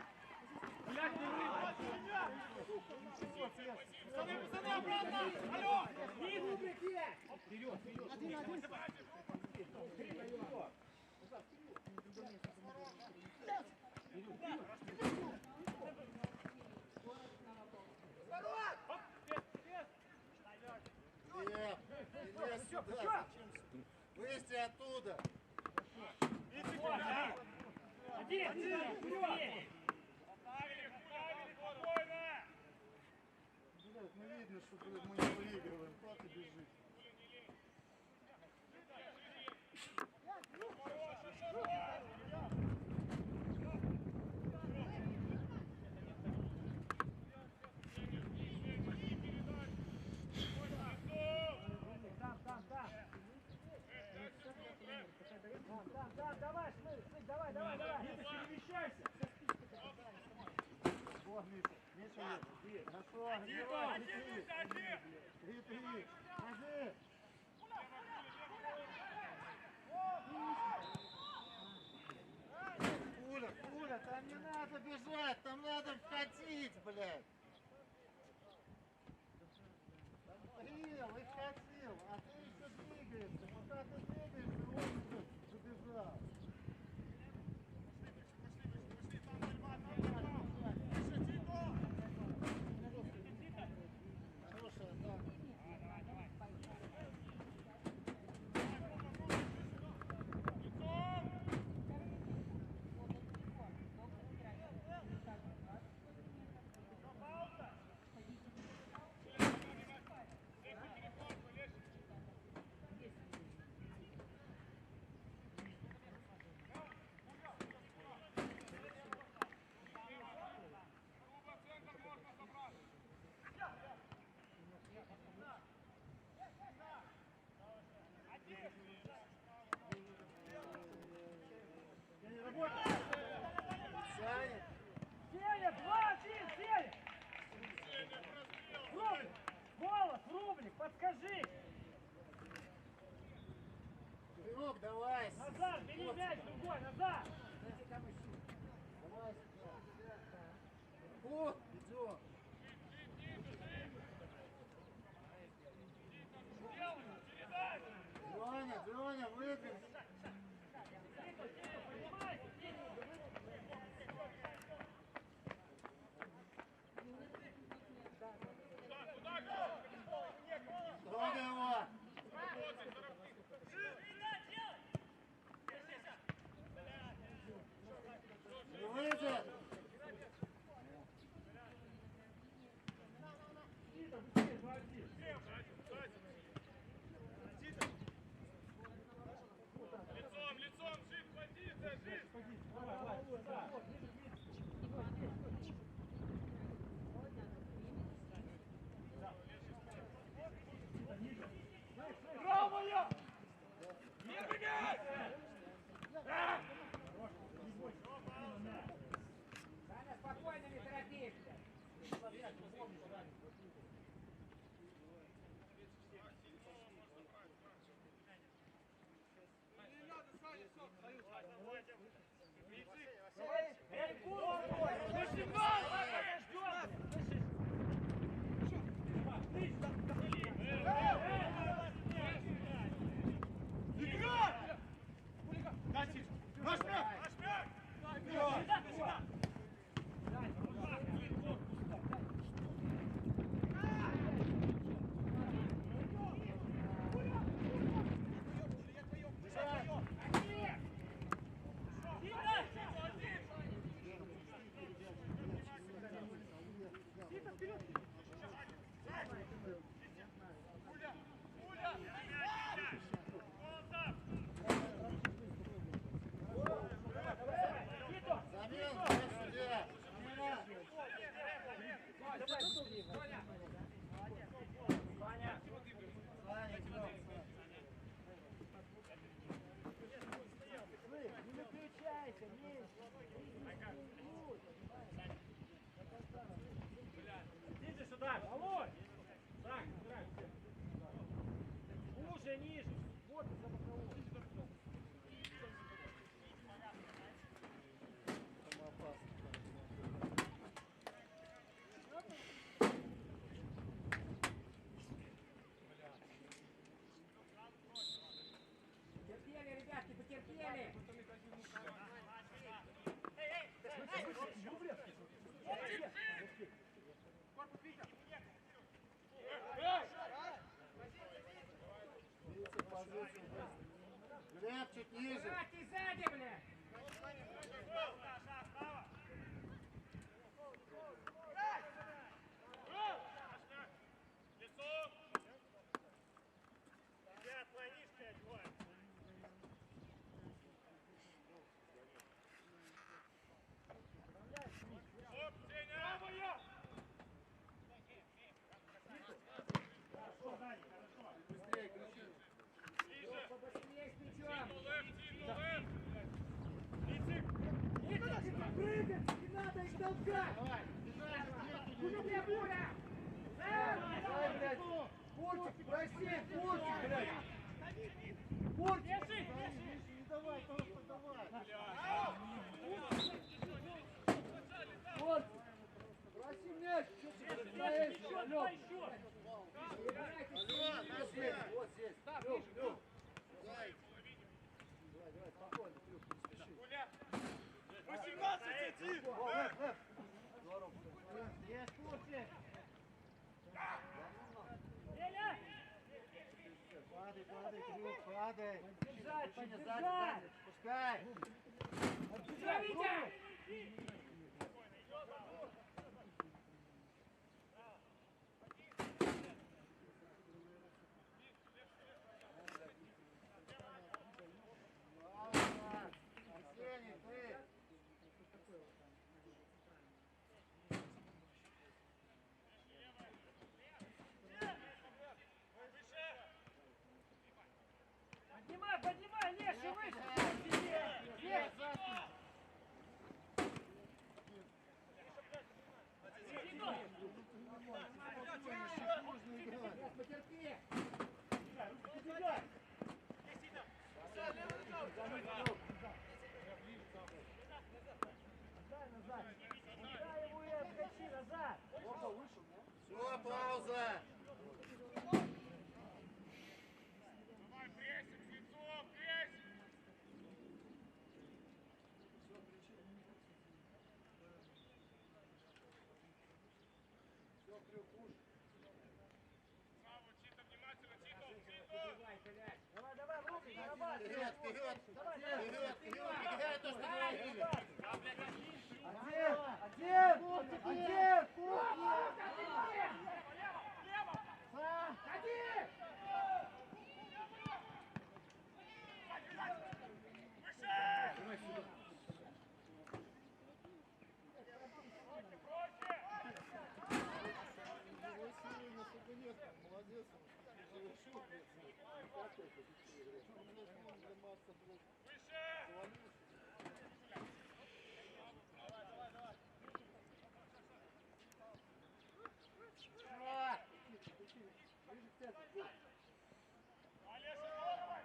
Блядь, не рыба! Пацаны, обратно! Алло! Вперед, вперед! Лев, лезь сюда, зачем? Вылезьте оттуда! Один! Вперед! Поставили, спокойно! Блядь, ну видно, что блядь, мы не выигрываем. Куда ты бежишь? Давай, Шмырь, давай! Витя, перемещайся! О, Миша, Миша есть. Хорошо, разбивай, три, три. Ходи. Пуля, там не надо бежать, там надо входить, блядь. Смотрел и входил, а ты еще двигаешься. Пока ты двигаешься, он уже забежал. Хорошая атака. Саня, Сеня, 2-1, Сеня! Рублик! Голос, Рублик, подскажи! Игрок, давай. Назад, бери мяч другой, назад! Давай сюда. Вот, идем. Леня, выиграй. Трогай его. Не выйдет. Лицом, жив, позиция, жив! Браво, я! Не бегай! Саня, спокойно, не торопись! Не надо, Саня, все, союз, давайте. Эй, курва, слышишь, Замена, судья. Саня, идем. не выключайся, Иди сюда, Володь! Так, убирай, уже ниже, вот за боковую. Видите позицию? Глеб, чуть ниже. Лицом! Я отклонишь 5 2. Оп, Сеня! Хорошо, Даня, хорошо. Быстрее кричи. Ближе! Побыстрее с мячом. Сильно лев, сильно лев! Прыгать! Не надо их толкать! Давай, бежать, Куда ты, Буля? давай, блядь. Пурчик, проси, Пурчик, блядь. Пурчик. Не давай, просто давай. Пурчик. Проси мяч. Что ты стоишь? Алло. Алло, вот здесь, вот здесь. Люк, Люк. Давай, давай, спокойно, Люк, не спеши. 18 иди! Здорово. Есть, Пурчик. Падай, падай, Крюк, падай. Подбежать, Сзади, подбежать. сзади, пускай. Подбежать, Витя! Ладно. Арсений, ты. Поднимай, поднимай, Леша, выше! Есть! Сейчас потерпи! Подбегай! Отдай назад! Отдай его и отскочи назад! Все, пауза. Давай, прессинг, лицом, прессинг! Все, Крюк, уж. Савва, Чито, внимательно, Чито, Чито! Давай, блядь! Давай, давай, в руки, зарабатывай! Вперед, вперед. Давай, давай! Вперед, вперед. Бегай то, что говорили. Его силы особо нет. Молодец. Завершил, блядь. Как это? Он для Макса, блядь, завалился. Ближе к центру. Олеша, давай!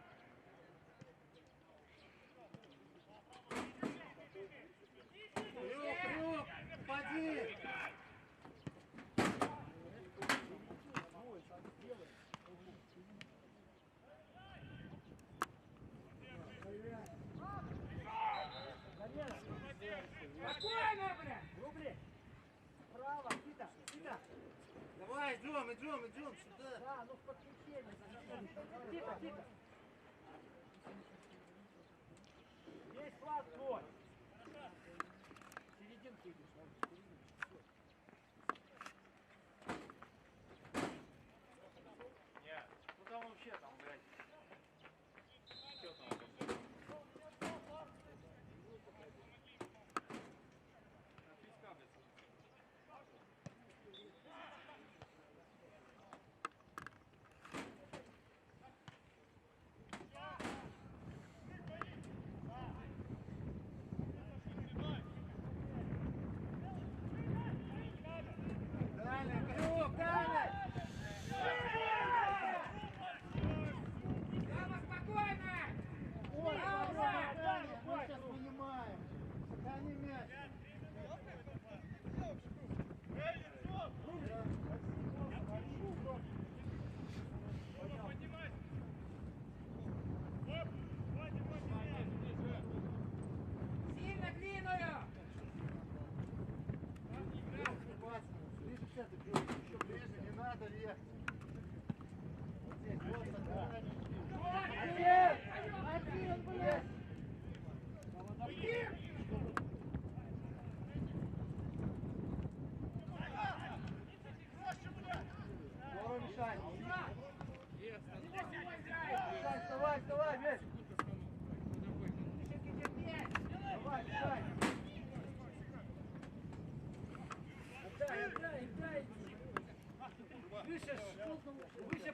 Крюк, упади! Спокойно, бля! Рубли! Право, Кита, Кита! Давай, идем, идем, идем сюда. Да, ну в подключение. Кита, Кита! Есть флаг твой! Серединку идешь, ладно, серединку. Нет, ну там вообще там, блядь. Что там?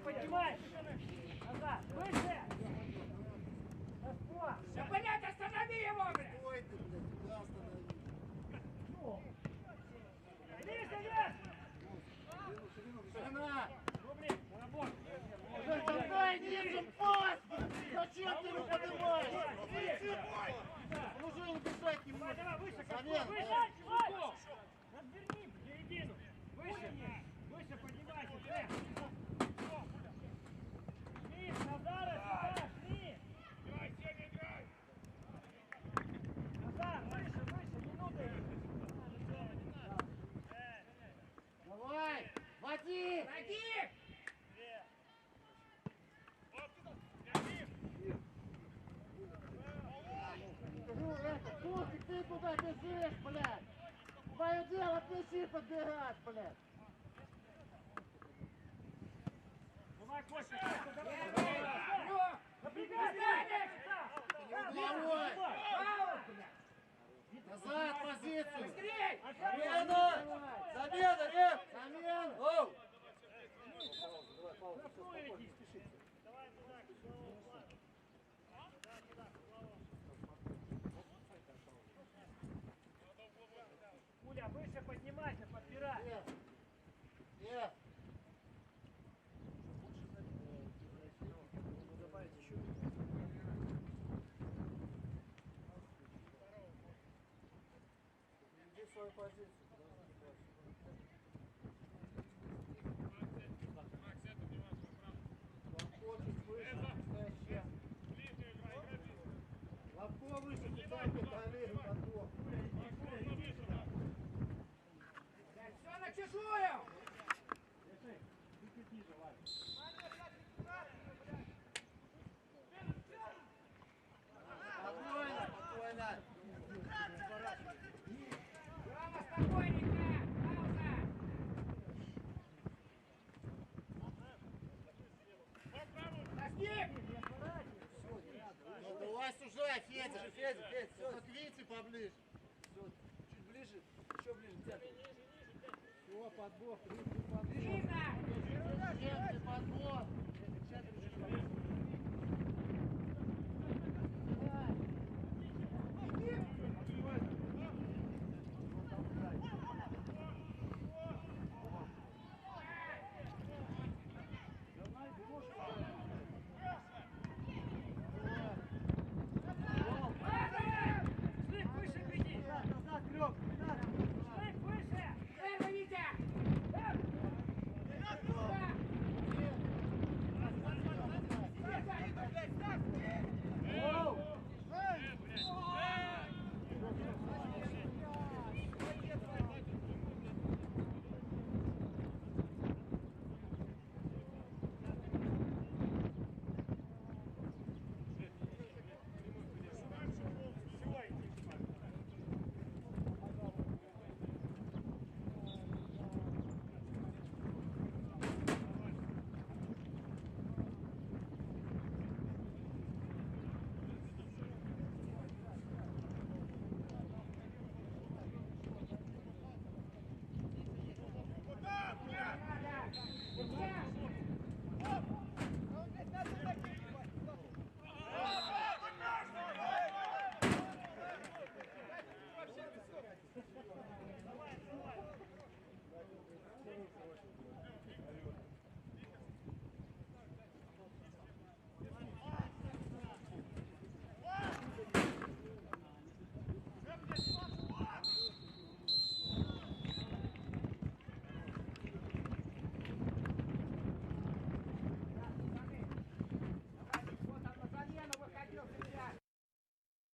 поднимай! Назад! Выше! Распор! Да, блядь, останови его, блядь! Стой ты, блядь, куда остановил? Лезь, лезь! Ширина! Ну, блин, на работу! Уже давай, ниже пасть! Зачем ты его поднимаешь? Он уже убежать не Давай, может. давай, выше, как Замена. выше! Выше! Разверни в середину! Выше! Выше поднимайся! Шеф! Шли, Назар, сюда! Шли! Играй, Сеня, играй! Назар, выше! Минуты! Давай! Води! Враги! Скажу, это, Костик, ты туда бежишь, блядь! Твое дело пиши подбирать, блядь! Давай, Костя! Давай! Ну! Напрягай! Головой! Фаул, блядь! Назад позицию! Быстрей! Замена! Замена, Реп! Замена! Оу! Пуля, выше поднимайся, подбирай. Нет! Иди в свою позицию. Макс, это внимательно, правда. Хочешь выше, настоящая. Ближнюю играй, играй ближнюю. Лобко выше, кидай педали, готов. Все на чужую! Спокойно, спокойно. Рома, спокойненько! Пауза! Разгиб! Давай сужай, Федя, Федя, все, к Вите поближе. Чуть ближе, еще ближе к центру. Все, подбор, Вите подбор. Длинно! Вите подбор.